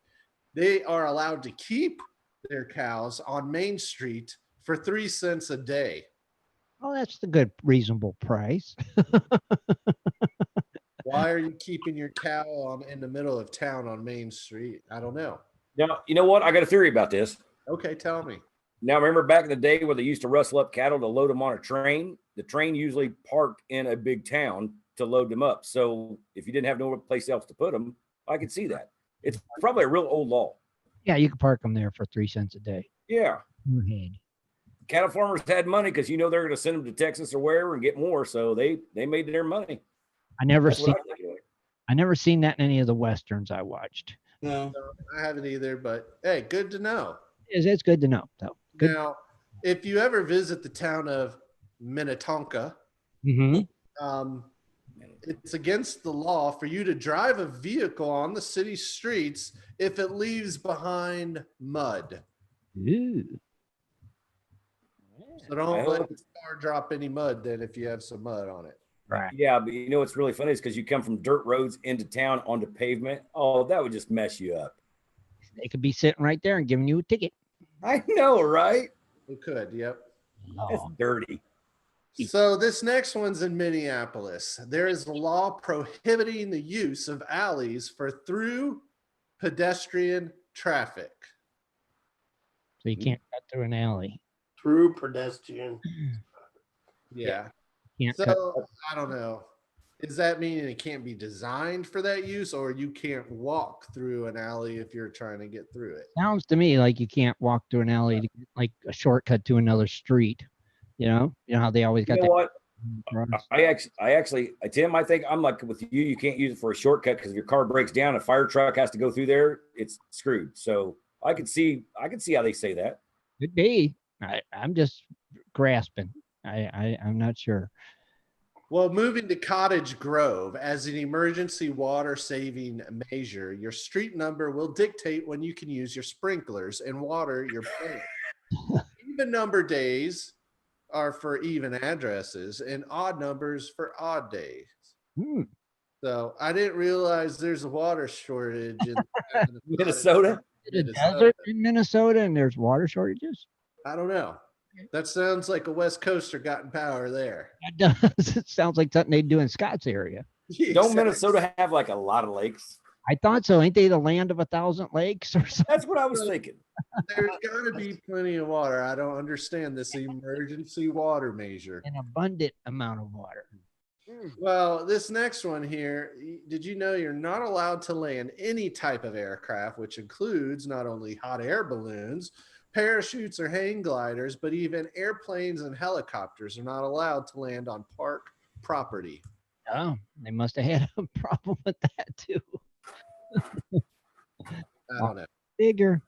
they are allowed to keep their cows on Main Street for 3 cents a day. Oh, that's the good, reasonable price. Why are you keeping your cow in the middle of town on Main Street? I don't know. Now, you know what? I got a theory about this. Okay, tell me. Now, remember back in the day where they used to rustle up cattle to load them on a train? The train usually parked in a big town to load them up. So if you didn't have no place else to put them, I could see that. It's probably a real old law. Yeah, you can park them there for 3 cents a day. Yeah. Your head. Cattle farmers had money because they're going to send them to Texas or wherever and get more. So they made their money. I never That's seen. what I think of it. I never seen that in any of the westerns I watched. No. I haven't either, but hey, good to know. It's good to know, though. Good. Now, if you ever visit the town of Minnetonka, it's against the law for you to drive a vehicle on the city streets if it leaves behind mud. Ooh. So don't let the car drop any mud then if you have some mud on it. Right. Yeah, but you know what's really funny is because you come from dirt roads into town onto pavement. Oh, that would just mess you up. They could be sitting right there and giving you a ticket. I know, right? It could, yep. That's dirty. So this next one's in Minneapolis. There is a law prohibiting the use of alleys for through pedestrian traffic. So you can't cut through an alley. Through pedestrian. Yeah. Can't So cut. I don't know. Does that mean it can't be designed for that use, or you can't walk through an alley if you're trying to get through it? Sounds to me like you can't walk through an alley to get like a shortcut to another street. You know how they always got You know that. what? I actually, Tim, I think I'm like with you. You can't use it for a shortcut because if your car breaks down, a fire truck has to go through there. It's screwed. So I could see how they say that. Could be. I'm just grasping. I'm not sure. Well, moving to Cottage Grove as an emergency water saving measure, your street number will dictate when you can use your sprinklers and water your plant. Even number days are for even addresses and odd numbers for odd days. So I didn't realize there's a water shortage in Minnesota. Is it a desert in Minnesota and there's water shortages? I don't know. That sounds like a West Coaster got in power there. That does. It sounds like something they do in Scott's area. Don't Minnesota have like a lot of lakes? I thought so. Ain't they the land of 1,000 lakes or something? That's what I was thinking. There's got to be plenty of water. I don't understand this emergency water measure. An abundant amount of water. Well, this next one here, did you know you're not allowed to land any type of aircraft, which includes not only hot air balloons, parachutes, or hang gliders, but even airplanes and helicopters are not allowed to land on park property. Oh, they must have had a problem with that too. I don't know. Bigger.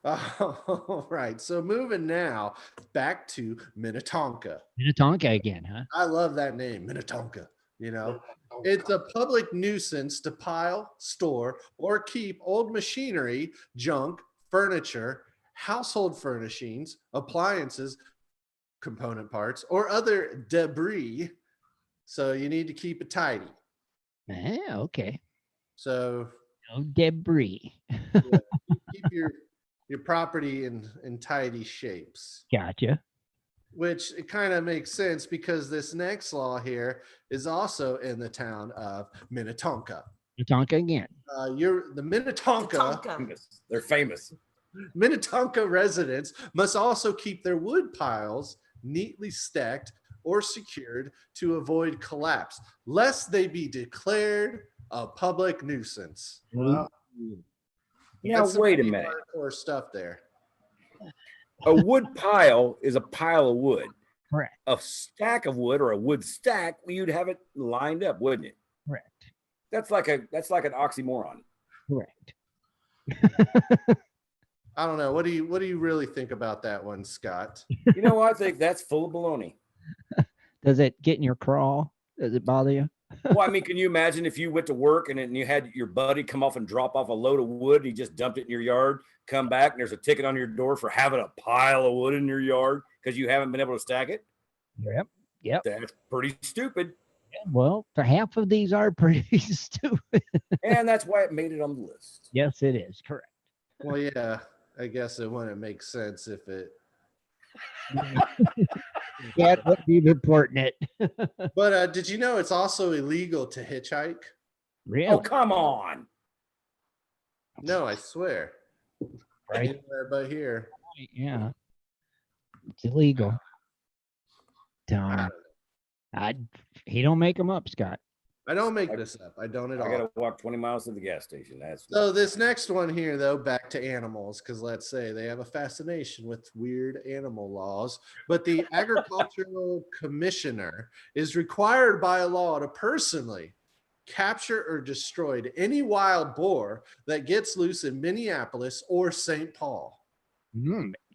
All right. So moving now back to Minnetonka. Minnetonka again, huh? I love that name, Minnetonka. You know, it's a public nuisance to pile, store, or keep old machinery, junk, furniture, household furnishings, appliances, component parts, or other debris. So you need to keep it tidy. Yeah, okay. So no debris. Yeah, keep your property in tidy shapes. Gotcha. Which it kind of makes sense because this next law here is also in the town of Minnetonka. Minnetonka again. You're the Minnetonka. They're famous. Minnetonka residents must also keep their wood piles neatly stacked or secured to avoid collapse, lest they be declared a public nuisance. Wow. Now, wait a minute. Hardcore stuff there. A wood pile is a pile of wood. Correct. A stack of wood or a wood stack, you'd have it lined up, wouldn't it? Correct. That's like an oxymoron. Correct. I don't know. What do you really think about that one, Scott? You know, I think that's full of baloney. Does it get in your crawl? Does it bother you? Well, I mean, can you imagine if you went to work and you had your buddy come off and drop off a load of wood and he just dumped it in your yard, come back and there's a ticket on your door for having a pile of wood in your yard because you haven't been able to stack it? Yep. That's pretty stupid. Well, for half of these are pretty stupid. And that's why it made it on the list. Yes, it is. Correct. Well, yeah, I guess it wouldn't make sense if it. That would be reporting it. But did you know it's also illegal to hitchhike? Really? Oh, come on. No, I swear. Right. Anywhere but here. Yeah. It's illegal. He don't make them up, Scott. I don't make this up. I don't at all. I gotta walk 20 miles to the gas station. That's So this next one here, though, back to animals, because let's say they have a fascination with weird animal laws. But the agricultural commissioner is required by law to personally capture or destroy any wild boar that gets loose in Minneapolis or St. Paul.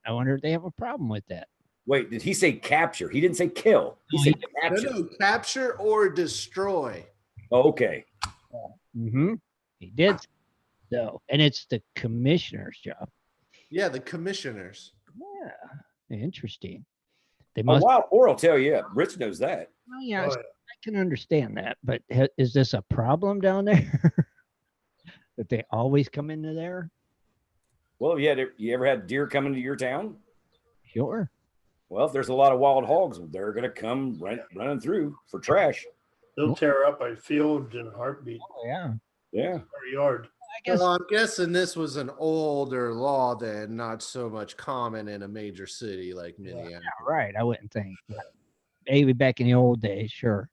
I wonder if they have a problem with that. Wait, did he say capture? He didn't say kill. He said capture. No, capture or destroy. Okay. He did. So, and it's the commissioner's job. Yeah, the commissioners. Yeah, interesting. They A must. wild boar will tell you. Rich knows that. Well, yeah, I can understand that, but is this a problem down there? That they always come into there? Well, you ever had deer come into your town? Sure. Well, if there's a lot of wild hogs, they're going to come running through for trash. They'll tear up a field in a heartbeat. Oh, yeah. Yeah. Or yard. Well, I'm guessing this was an older law then, not so much common in a major city like Minneapolis. Yeah, right. I wouldn't think. Maybe back in the old days, sure.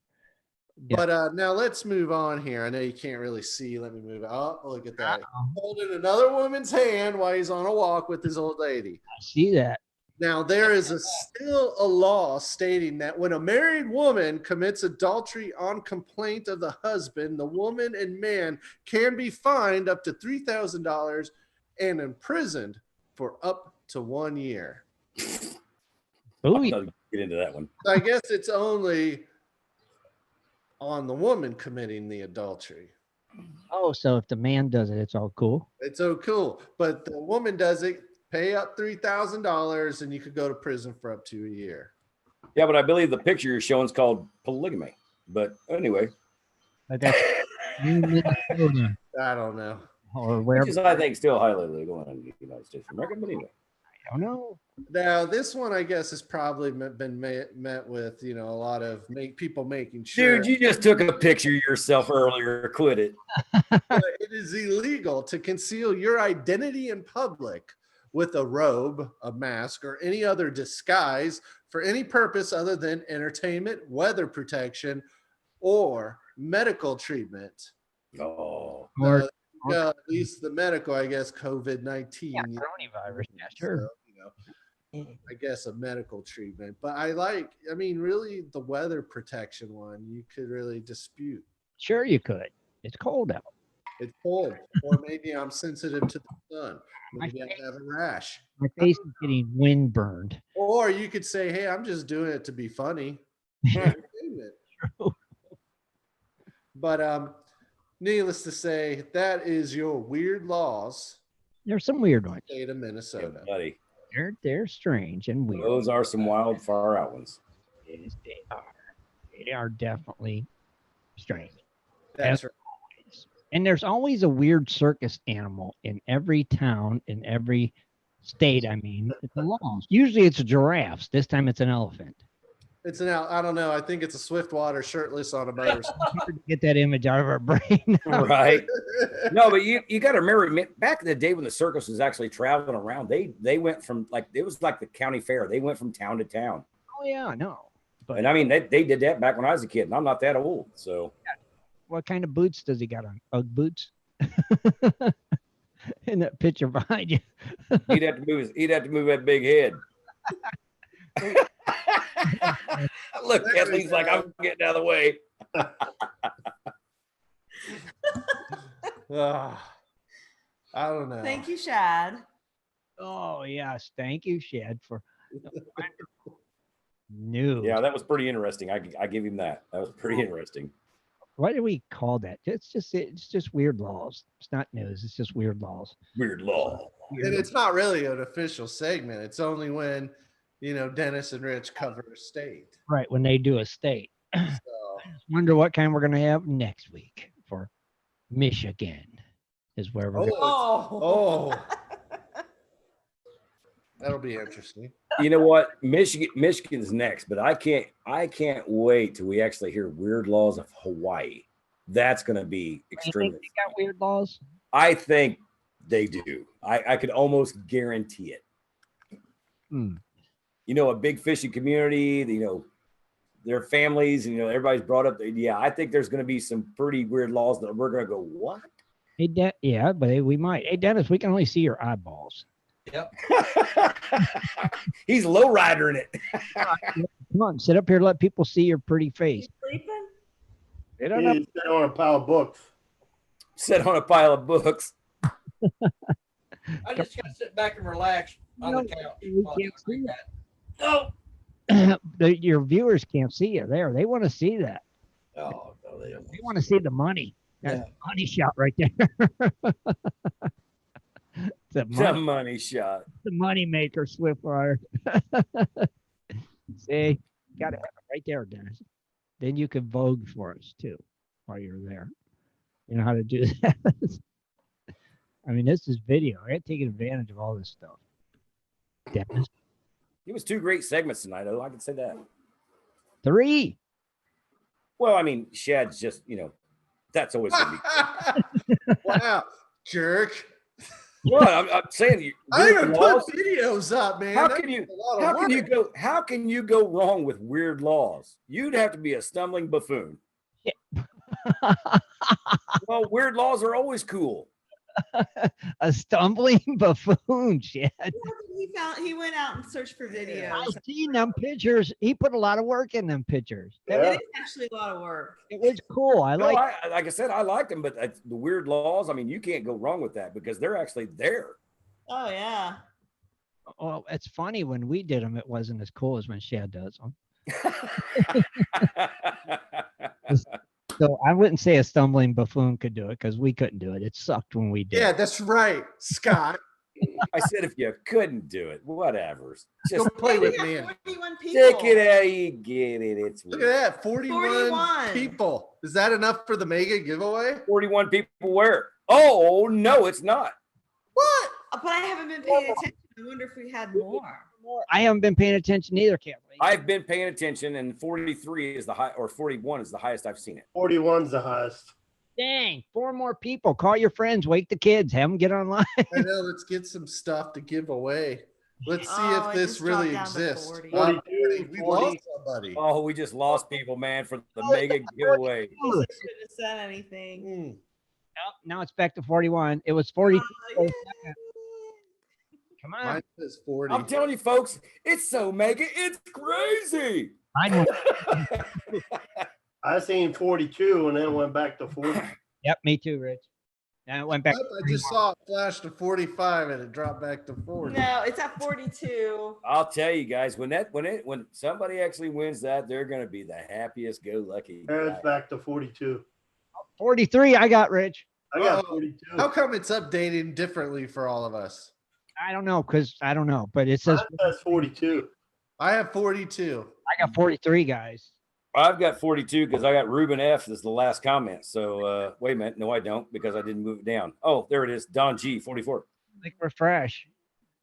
Yeah. But now let's move on here. I know you can't really see. Let me move. Oh, look at that. Holding another woman's hand while he's on a walk with his old lady. I see that. Now, there is still a law stating that when a married woman commits adultery on complaint of the husband, the woman and man can be fined up to $3,000 and imprisoned for up to 1 year. Oh, Get into that one. So I guess it's only on the woman committing the adultery. Oh, so if the man does it, it's all cool. It's so cool. But the woman does it, pay up $3,000 and you could go to prison for up to a year. Yeah, but I believe the picture you're showing is called polygamy. But anyway. But that's I don't know. Or wherever. Which is, I think, still highly illegal in the United States of America. But anyway. don't know. Now, this one, I guess, has probably been met with, a lot of people making sure. Dude, you just took a picture of yourself earlier. Quit it. It is illegal to conceal your identity in public with a robe, a mask, or any other disguise for any purpose other than entertainment, weather protection, or medical treatment. Oh. At least the medical, I guess, COVID-19. Yeah, coronavirus. Yeah, sure. So, I guess a medical treatment. But really the weather protection one, you could really dispute. Sure you could. It's cold out. It's cold. Or maybe I'm sensitive to the sun. Maybe I have a rash. My face is getting wind burned. Or you could say, hey, I'm just doing it to be funny. But needless to say, that is your weird laws. There's some weird ones. State of Minnesota. Yeah, buddy. They're strange and weird. Those are some wild, far out ones. Yes, they are. They are definitely strange. That's right. And there's always a weird circus animal in every town, in every state. I mean, it's a laws. Usually it's a giraffe. This time it's an elephant. I don't know. I think it's a Swiftwater shirtless on a motorcycle. Get that image out of our brain. Right. No, but you got to remember, back in the day when the circus was actually traveling around, they went from it was like the county fair. They went from town to town. Oh yeah, no. But and I mean, they did that back when I was a kid, and I'm not that old. So. What kind of boots does he got on? Ugg boots? In that picture behind you. He'd have to move that big head. Look, Kathleen's like, I'm getting out of the way. I don't know. Thank you, Shad. Oh yes, thank you, Shad, for news. Yeah, that was pretty interesting. I give him that. That was pretty interesting. What do we call that? It's just weird laws. It's not news. It's just weird laws. Weird law. And it's not really an official segment. It's only when, Dennis and Rich cover a state. Right, when they do a state. So, I just wonder what kind we're going to have next week for Michigan is where we're going. Oh. That'll be interesting. You know what? Michigan's next, but I can't wait till we actually hear weird laws of Hawaii. That's going to be extremely. They got weird laws? I think they do. I could almost guarantee it. A big fishing community, their families, everybody's brought up. Yeah, I think there's going to be some pretty weird laws that we're going to go, what? Hey, yeah, but we might. Hey, Dennis, we can only see your eyeballs. Yep. He's low ridering it. Come on, sit up here, let people see your pretty face. Sleeping? Sit on a pile of books. Sit on a pile of books. I just gotta sit back and relax on the couch. We can't see that. No. Your viewers can't see you there. They want to see that. Oh, no, they don't. They want to see the money. That's a money shot right there. The money shot. The money maker, Swiftwater. See, got to have it right there, Dennis. Then you can vogue for us too while you're there. You know how to do that. I mean, this is video. I got taking advantage of all this stuff. Dennis. It was 2 great segments tonight, though. I can say that. 3. Well, I mean, Shad's just, that's always going to be. Wow, jerk. Well, I'm saying I even put videos up, man. How can you go wrong with weird laws? You'd have to be a stumbling buffoon. Yeah. Well, weird laws are always cool. A stumbling buffoon, Shad. He went out and searched for videos. I seen them pictures. He put a lot of work in them pictures. Yeah. It is actually a lot of work. It was cool. Like I said, I liked them, but the weird laws, I mean, you can't go wrong with that because they're actually there. Oh, yeah. Well, it's funny when we did them, it wasn't as cool as when Shad does them. So I wouldn't say a stumbling buffoon could do it because we couldn't do it. It sucked when we did. Yeah, that's right, Scott. I said if you couldn't do it, whatever. Just don't play with me. 41 people. Take it out, you get it. Look at that, 41 people. Is that enough for the mega giveaway? 41 people where? Oh, no, it's not. What? But I haven't been paying attention I wonder if we had more. I haven't been paying attention either, Kathleen. I've been paying attention, and 43 is the high, or 41 is the highest I've seen it. 41's the highest. Dang, 4 more people. Call your friends, wake the kids, have them get online. I know. Let's get some stuff to give away. Let's see Oh, if it this just really dropped down to exists. 40. 42, We 40. lost somebody. Oh, we just lost people, man, for the mega giveaway. Shouldn't have said anything. Mm. Oh, now it's back to 41. It was 40. Oh, Come on. Mine says 40. I'm telling you, folks, it's so mega, it's crazy. Mine was, I seen 42 and then it went back to 40. yep, me too, Rich. And it went back. Yep, I just saw it flash to 45 and it dropped back to 40. no, it's at 42. I'll tell you guys, when somebody actually wins that, they're gonna be the happiest go lucky. And it's back to 42. 43, I got, Rich. I got Uh-oh. 42. How come it's updating differently for all of us? I don't know, but it says That's 42. I have 42. I got 43, guys. I've got 42 because I got Ruben F as the last comment. So wait a minute, no, I don't, because I didn't move it down. Oh, there it is. Don G, 44. Like we're fresh.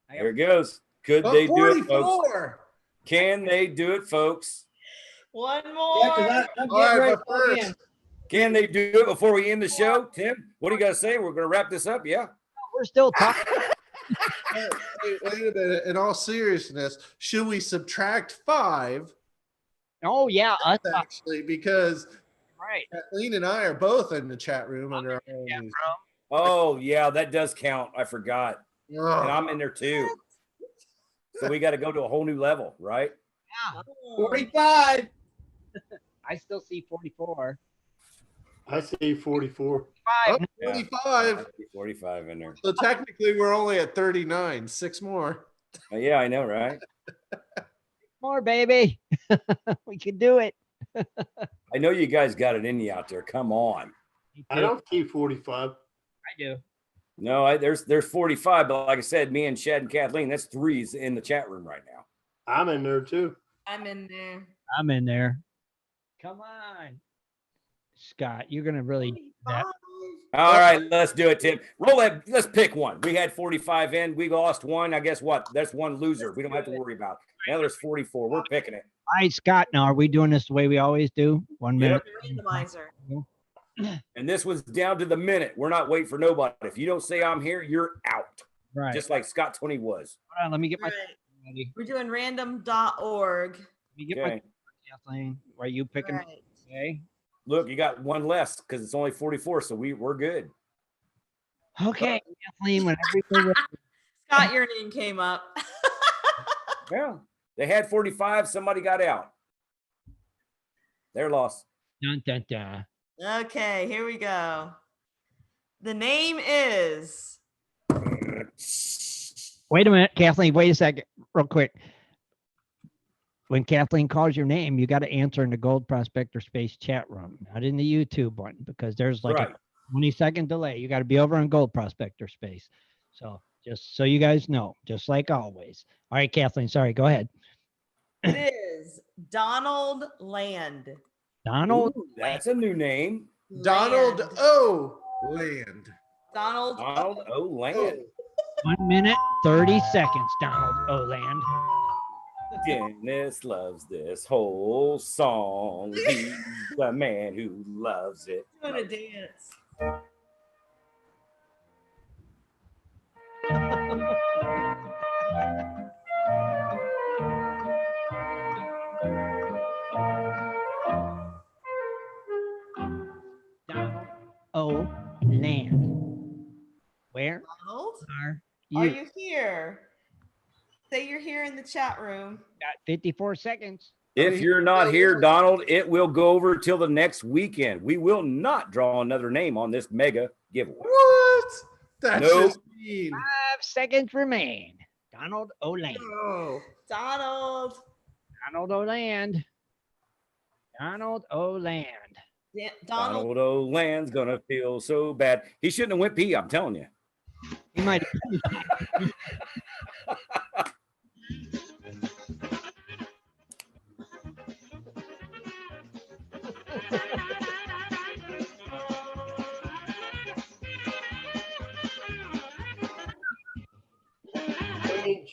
There it goes. Could Oh, they do it, folks? 44. Can they do it, folks? One Yeah, more. 'cause I'm All getting right, ready but to plug in. first, Can they do it before we end the show? Tim, what do you got to say? We're going to wrap this up. Yeah. We're still talking. wait a minute. In all seriousness, should we subtract 5? Oh, yeah. Us, Actually, because right. Kathleen and I are both in the chat room under our own Yeah, names. Oh, yeah, that does count. I forgot. And Oh, I'm in there too. So we got to go to a whole new level, right? Yeah. 45. I still see 44. I see 44. oh, 5. 45. 45 in there. So technically, we're only at 39. 6 more. Yeah, I know, right? More, baby. We can do it. I know you guys got it in you out there. Come on. I don't see 45. I do. No, there's 45, but like I said, me and Shad and Kathleen, that's 3s in the chat room right now. I'm in there too. I'm in there. I'm in there. Come on. Scott, you're going to really do that. All right, let's do it, Tim. Roll that. Let's pick one. We had 45 in. We lost one. I guess what? That's one loser. We don't have to worry about. Now there's 44. We're picking it. All right, Scott, now are we doing this the way we always do? 1 minute. Randomizer. And this was down to the minute. We're not waiting for nobody. If you don't say I'm here, you're out. Right. Just like Scott Toney was. Hold on, let me get my Right. ready. We're doing random.org. Let me get Okay. my Kathleen. Are you picking? Right. Okay. Look, you got one less because it's only 44, so we're good. Okay, Kathleen, whenever you're ready. Scott, your name came up. Yeah. They had 45. Somebody got out. They're lost. Dun, dun, dun. Okay, here we go. The name is Wait a minute, Kathleen. Wait a second, real quick. When Kathleen calls your name, you got to answer in the Gold Prospector Space chat room, not in the YouTube one, because there's like Right. a 20-second delay. You got to be over in Gold Prospector Space. So just so you guys know, just like always. All right, Kathleen. Sorry, go ahead. it is Donald Land. Donald. Ooh, that's a new name. Donald Land. O. Land. Donald. Donald O. Land. 1 minute, 30 seconds, Donald Oland. Dennis loves this whole song. He's the man who loves it. Doing a dance. Donald Oland. Where Donald, are are you? you here? Say you're here in the chat room. Got 54 seconds. If you're not here, Donald, it will go over till the next weekend. We will not draw another name on this mega giveaway. What? That's Nope. just mean. 5 seconds remain. Donald Oland. Oh. Donald. Donald Oland. Donald Oland. Donald. Donald O. Land's gonna feel so bad. He shouldn't have went pee, I'm telling you. He might.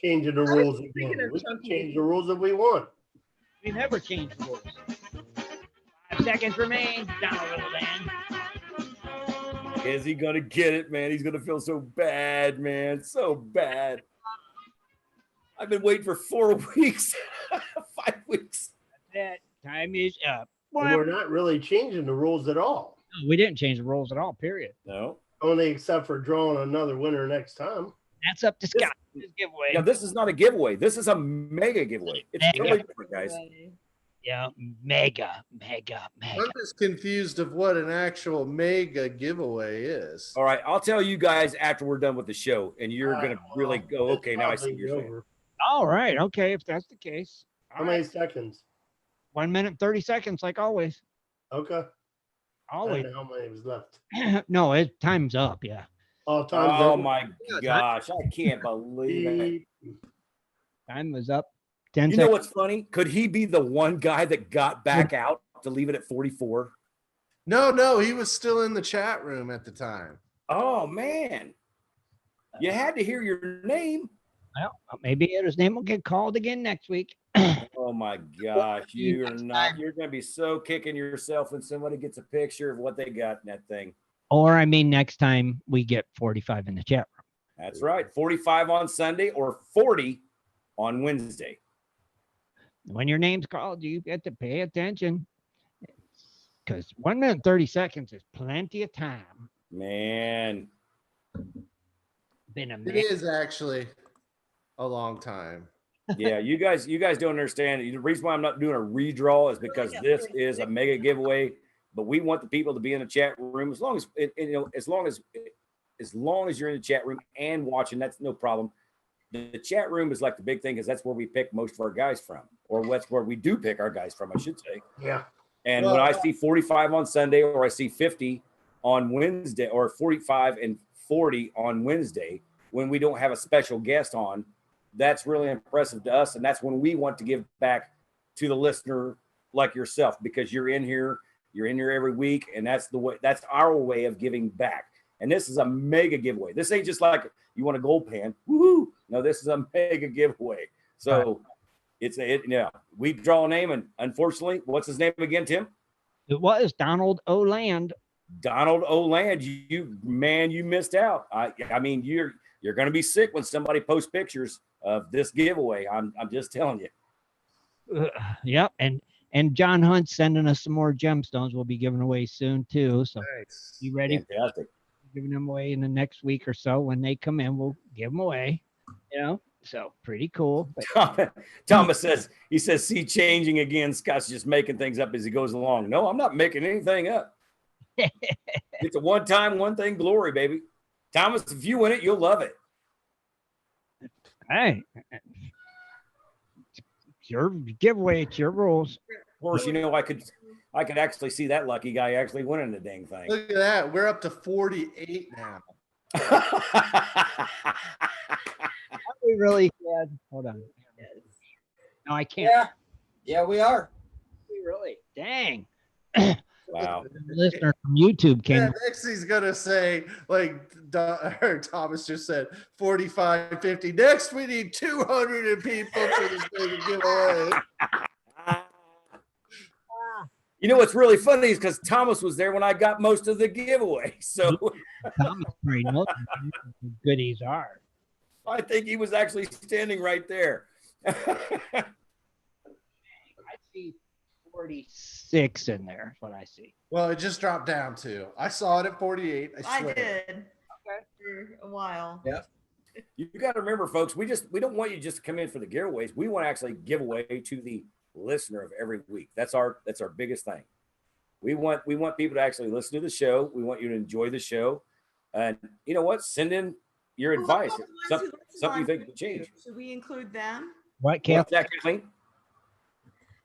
changing the rules again. We can change the rules if we want. We never change rules. 5 seconds remain. Down a little, Dan. Is he gonna get it, man? He's gonna feel so bad, man. So bad. I've been waiting for 4 weeks, 5 weeks. That's it. Time is up. And we're not really changing the rules at all. No, we didn't change the rules at all, period. No. Only except for drawing another winner next time. That's up to Scott. This giveaway. Yeah, this is not a giveaway. This is a mega giveaway. It's totally different, guys. Yeah, mega. I'm just confused of what an actual mega giveaway is. All right, I'll tell you guys after we're done with the show, and you're gonna really go, okay, now I see what you're saying. All right, okay, if that's the case. How many seconds? 1 minute, 30 seconds, like always. Okay. Always. How many was left? No, time's up, yeah. Oh, time's Oh up. my gosh, I can't believe it. Time was up. 10 You know what's funny? Could he be the one guy that got back out to leave it at 44? No, he was still in the chat room at the time. Oh man, you had to hear your name. Well, maybe his name will get called again next week. Oh my gosh, you're gonna be so kicking yourself when somebody gets a picture of what they got in that thing. Or next time we get 45 in the chat room. That's right, 45 on Sunday or 40 on Wednesday. When your name's called, you get to pay attention, because 1 minute 30 seconds is plenty of time. Man, been a It is actually a long time. Yeah, you guys don't understand. The reason why I'm not doing a redraw is because this is a mega giveaway. But we want the people to be in the chat room as long as as long as you're in the chat room and watching, that's no problem. The chat room is like the big thing, because that's where we pick most of our guys from, or that's where we do pick our guys from, I should say. Yeah. And when I see 45 on Sunday, or I see 50 on Wednesday, or 45 and 40 on Wednesday, when we don't have a special guest on, that's really impressive to us. And that's when we want to give back to the listener like yourself, because you're in here every week. And that's our way of giving back. And this is a mega giveaway. This ain't just like you want a gold pan. Woohoo! No, this is a mega giveaway. So we draw a name, and unfortunately, what's his name again, Tim? It was Donald O'Land. Donald O'Land, you missed out. I mean, you're going to be sick when somebody posts pictures of this giveaway. I'm just telling you. Yep, and John Hunt's sending us some more gemstones. We'll be giving away soon too. So you ready? Fantastic. Giving them away in the next week or so. When they come in, we'll give them away. So pretty cool. Thomas says, see, changing again. Scott's just making things up as he goes along. No, I'm not making anything up. It's a one-time, one-thing glory, baby. Thomas, if you win it, you'll love it. Hey, it's your giveaway. It's your rules. Of course, I could actually see that lucky guy actually winning the dang thing. Look at that. We're up to 48 now. We really can. Hold on. No, I can't. Yeah, we are. We really. Dang. Wow. Listener from YouTube came. Yeah, next he's gonna say, like Thomas just said, 45, 50. Next we need 200 people for this thing to give away. You know what's really funny is because Thomas was there when I got most of the giveaway. So Thomas pretty knows how good these are. I think he was actually standing right there. I see 46 in there. That's what I see. Well, it just dropped down to. I saw it at 48. I swear. I did. For a while. Yeah. You got to remember, folks, we don't want you just to come in for the giveaways. We want to actually give away to the listener of every week. That's our biggest thing. We want people to actually listen to the show. We want you to enjoy the show. And you know what? Send in your advice. Something you think could change. Should we include them? What, Kathleen?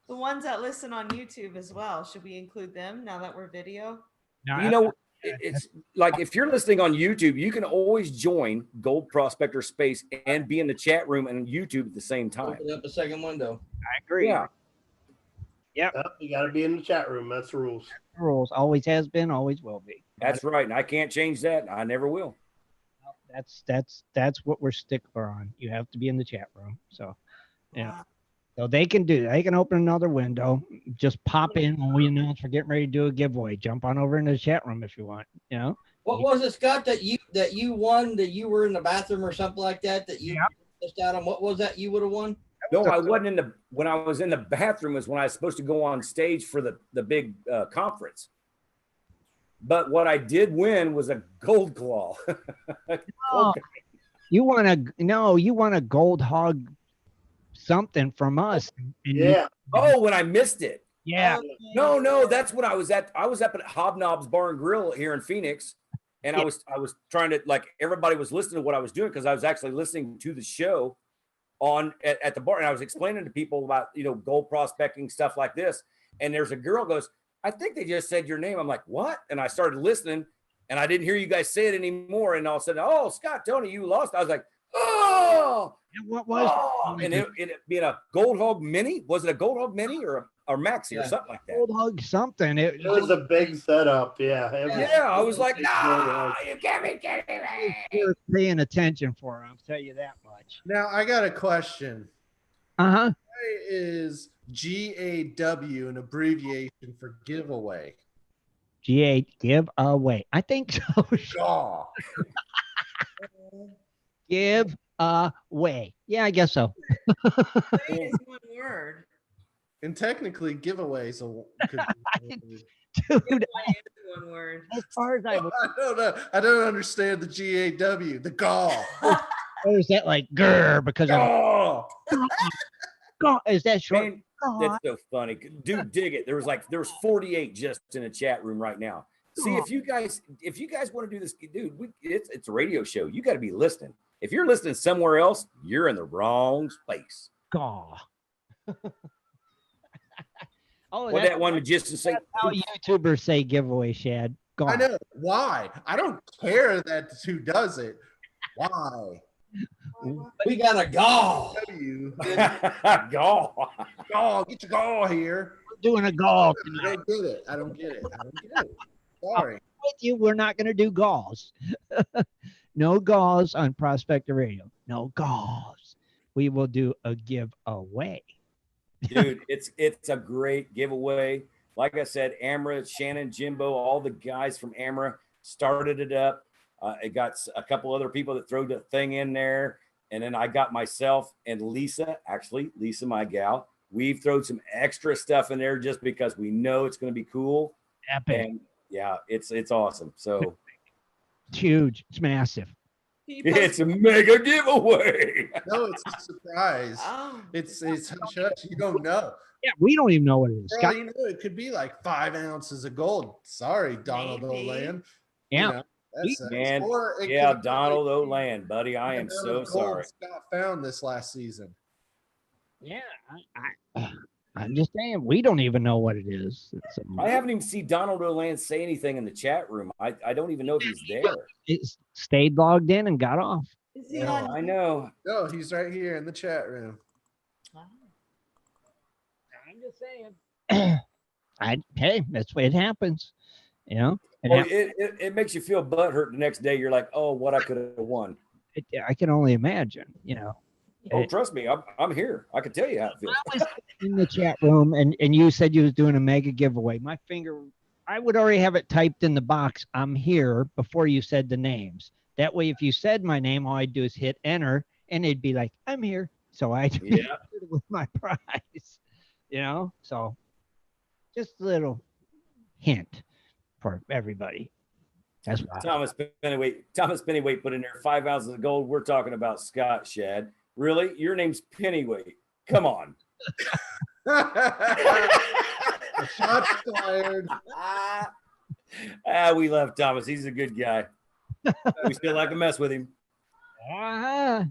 The ones that listen on YouTube as well. Should we include them now that we're video? No, it's like if you're listening on YouTube, you can always join Gold Prospector Space and be in the chat room and YouTube at the same time. Open up a second window. I agree. Yeah. Yep. You got to be in the chat room. That's the rules. Rules always has been, always will be. That's right. And I can't change that. I never will. That's what we're stickler on. You have to be in the chat room. So, yeah. So they can open another window. Just pop in when we announce we're getting ready to do a giveaway. Jump on over in the chat room if you want. You know. What was it, Scott, that you won, that you were in the bathroom or something like that, that you missed out on? What was that you would have won? No, I wasn't when I was in the bathroom was when I was supposed to go on stage for the big conference. But what I did win was a gold claw. Oh, you want a gold hog something from us. Yeah. When I missed it. Yeah. No, that's when I was at Hobnob's Bar and Grill here in Phoenix. And I was trying to, like, everybody was listening to what I was doing because I was actually listening to the show at the bar, and I was explaining to people about, gold prospecting, stuff like this. And there's a girl goes, I think they just said your name. I'm like, what? And I started listening, and I didn't hear you guys say it anymore. And all of a sudden, oh, Scott, Toney, you lost. I was like, oh. And what was and it being a Gold Hog Mini? Was it a Gold Hog Mini or Maxi or something like that? Gold Hog something. It was a big setup. Yeah. I was like, no, you can't be kidding me. You're paying attention for him, I'll tell you that much. Now I got a question. Why is GAW an abbreviation for giveaway? GA give away. I think so. Gaw. Give away. Yeah, I guess so. It's one word. And technically, giveaways could be dude. One word. As far as I don't know. I don't understand the GAW. The gaw. Or is that like grr because gaw? Is that short? Man, that's so funny. Dude, dig it. There's 48 just in the chat room right now. See, if you guys want to do this, dude, it's a radio show. You got to be listening. If you're listening somewhere else, you're in the wrong place. Gaw. What that one magician say? How YouTubers say giveaway, Shad. Gaw. I know. Why? I don't care that's who does it. Why? We got a gaw. Gaw. Gaw. Get your gaw here. We're doing a gaw. I don't get it. Sorry. With you, we're not going to do gaws. No gaws on Prospector Radio. No gaws. We will do a giveaway. Dude, it's a great giveaway. Like I said, Amra, Shannon, Jimbo, all the guys from Amra started it up. It got a couple other people that threw the thing in there. And then I got myself and Lisa, my gal. We've thrown some extra stuff in there just because we know it's going to be cool. Epic. And yeah, it's awesome. So it's huge. It's massive. It's a mega giveaway. No, it's a surprise. It's hush hush. You don't know. Yeah, we don't even know what it is. Bro, you know, it could be like 5 ounces of gold. Sorry, Donald O'Land. Yeah. Man, Donald O'Land, buddy. I am so sorry. Scott found this last season. Yeah, I'm just saying we don't even know what it is. I haven't even seen Donald O'Land say anything in the chat room. I don't even know if he's there. It stayed logged in and got off. Is he on? I know. No, he's right here in the chat room. I'm just saying. Hey, that's what it happens. You know. It makes you feel butthurt the next day. You're like, oh, what I could have won. I can only imagine. You know. Oh, trust me, I'm here. I can tell you how it feels. I was in the chat room, and you said you was doing a mega giveaway. My finger, I would already have it typed in the box. I'm here before you said the names. That way, if you said my name, all I'd do is hit enter, and it'd be like, I'm here. So I'd be with my prize. You know. So just a little hint for everybody. That's why. Thomas Pennyweight put in there 5 ounces of gold. We're talking about Scott, Shad. Really? Your name's Pennyweight. Come on. Shots fired. We love Thomas. He's a good guy. We still like to mess with him. Yeah,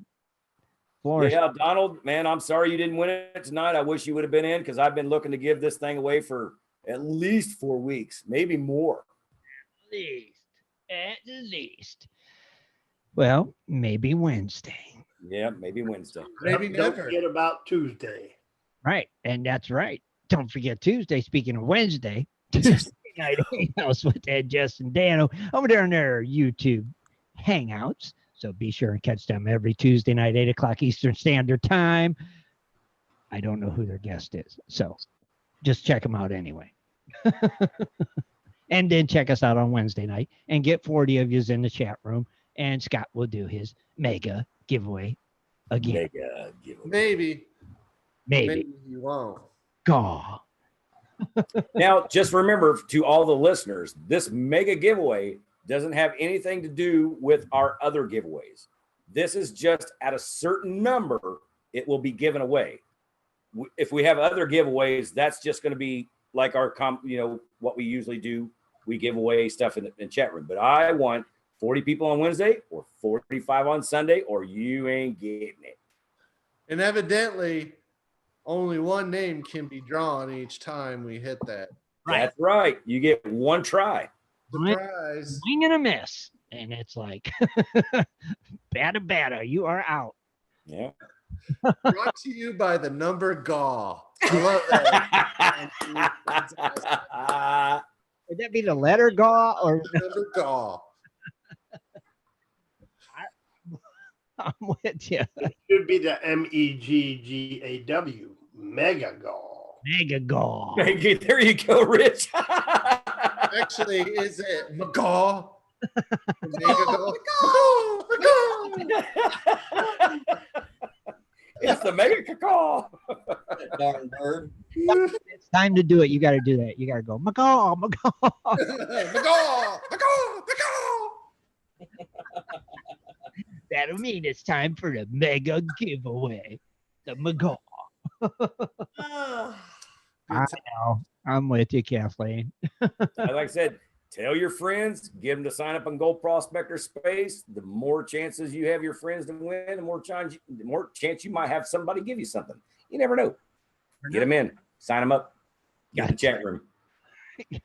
Donald, man, I'm sorry you didn't win it tonight. I wish you would have been in because I've been looking to give this thing away for at least 4 weeks, maybe more. At least. Well, maybe Wednesday. Yeah, maybe Wednesday. Maybe don't forget about Tuesday. Right, and that's right. Don't forget Tuesday. Speaking of Wednesday, Tuesday night hangouts with Ed, Justin, Dano over there on their YouTube hangouts. So be sure and catch them every Tuesday night, 8 o'clock Eastern Standard Time. I don't know who their guest is, so just check them out anyway. And then check us out on Wednesday night and get 40 of yous in the chat room. And Scott will do his mega giveaway again. Mega giveaway. Maybe you won't. Gaw. Now, just remember to all the listeners, this mega giveaway doesn't have anything to do with our other giveaways. This is just at a certain number, it will be given away. If we have other giveaways, that's just going to be like our, what we usually do. We give away stuff in the chat room. But I want 40 people on Wednesday or 45 on Sunday, or you ain't getting it. And evidently, only one name can be drawn each time we hit that. That's right. You get one try. Surprise. Swing and a miss. And it's like, bada, you are out. Yeah. Brought to you by the number Gaw. I love that. Would that be the letter Gaw or the number Gaw? I'm with you. It should be the MEGGAW, Mega Gaw. Mega Gaw. There you go, Rich. Actually, is it McGaw? It's the mega caw. Darn bird. It's time to do it. You got to do that. You got to go, McGaw. McGaw. That'll mean it's time for the mega giveaway. The McGaw. I know. I'm with you, Kathleen. Like I said, tell your friends, get them to sign up on Gold Prospector Space. The more chances you have your friends to win, the more chance you might have somebody give you something. You never know. Get them in, sign them up. Got the chat room.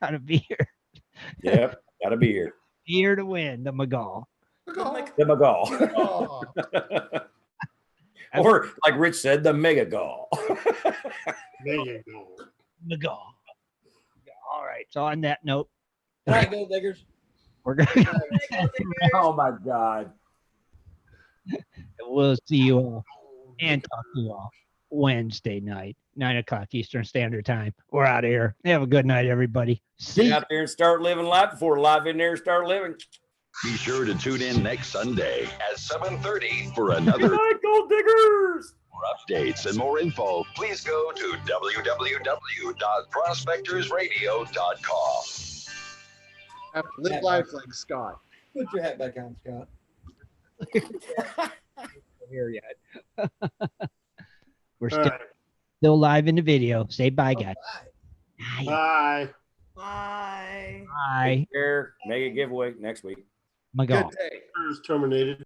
Gotta be here. Yep, gotta be here. Here to win the McGaw. The McGaw. Or like Rich said, the Mega Gaw. Mega Gaw. McGaw. All right. So on that note, All right, Gold Diggers. we're gonna Oh my God. we'll see you all and talk to you all Wednesday night, 9 o'clock Eastern Standard Time. We're out of here. Have a good night, everybody. See Get you. out there and start living life before life in there and start living. Be sure to tune in next Sunday at 7:30 for another. Good night, Gold Diggers. For updates and more info, please go to www.prospectorsradio.com. Live life like Scott. Put your hat back on, Scott. Here yet. We're All right. still live in the video. Say bye, guys. Bye. Bye. Bye. Bye. Take care. Mega giveaway next week. McGaw. Good day. Terminated.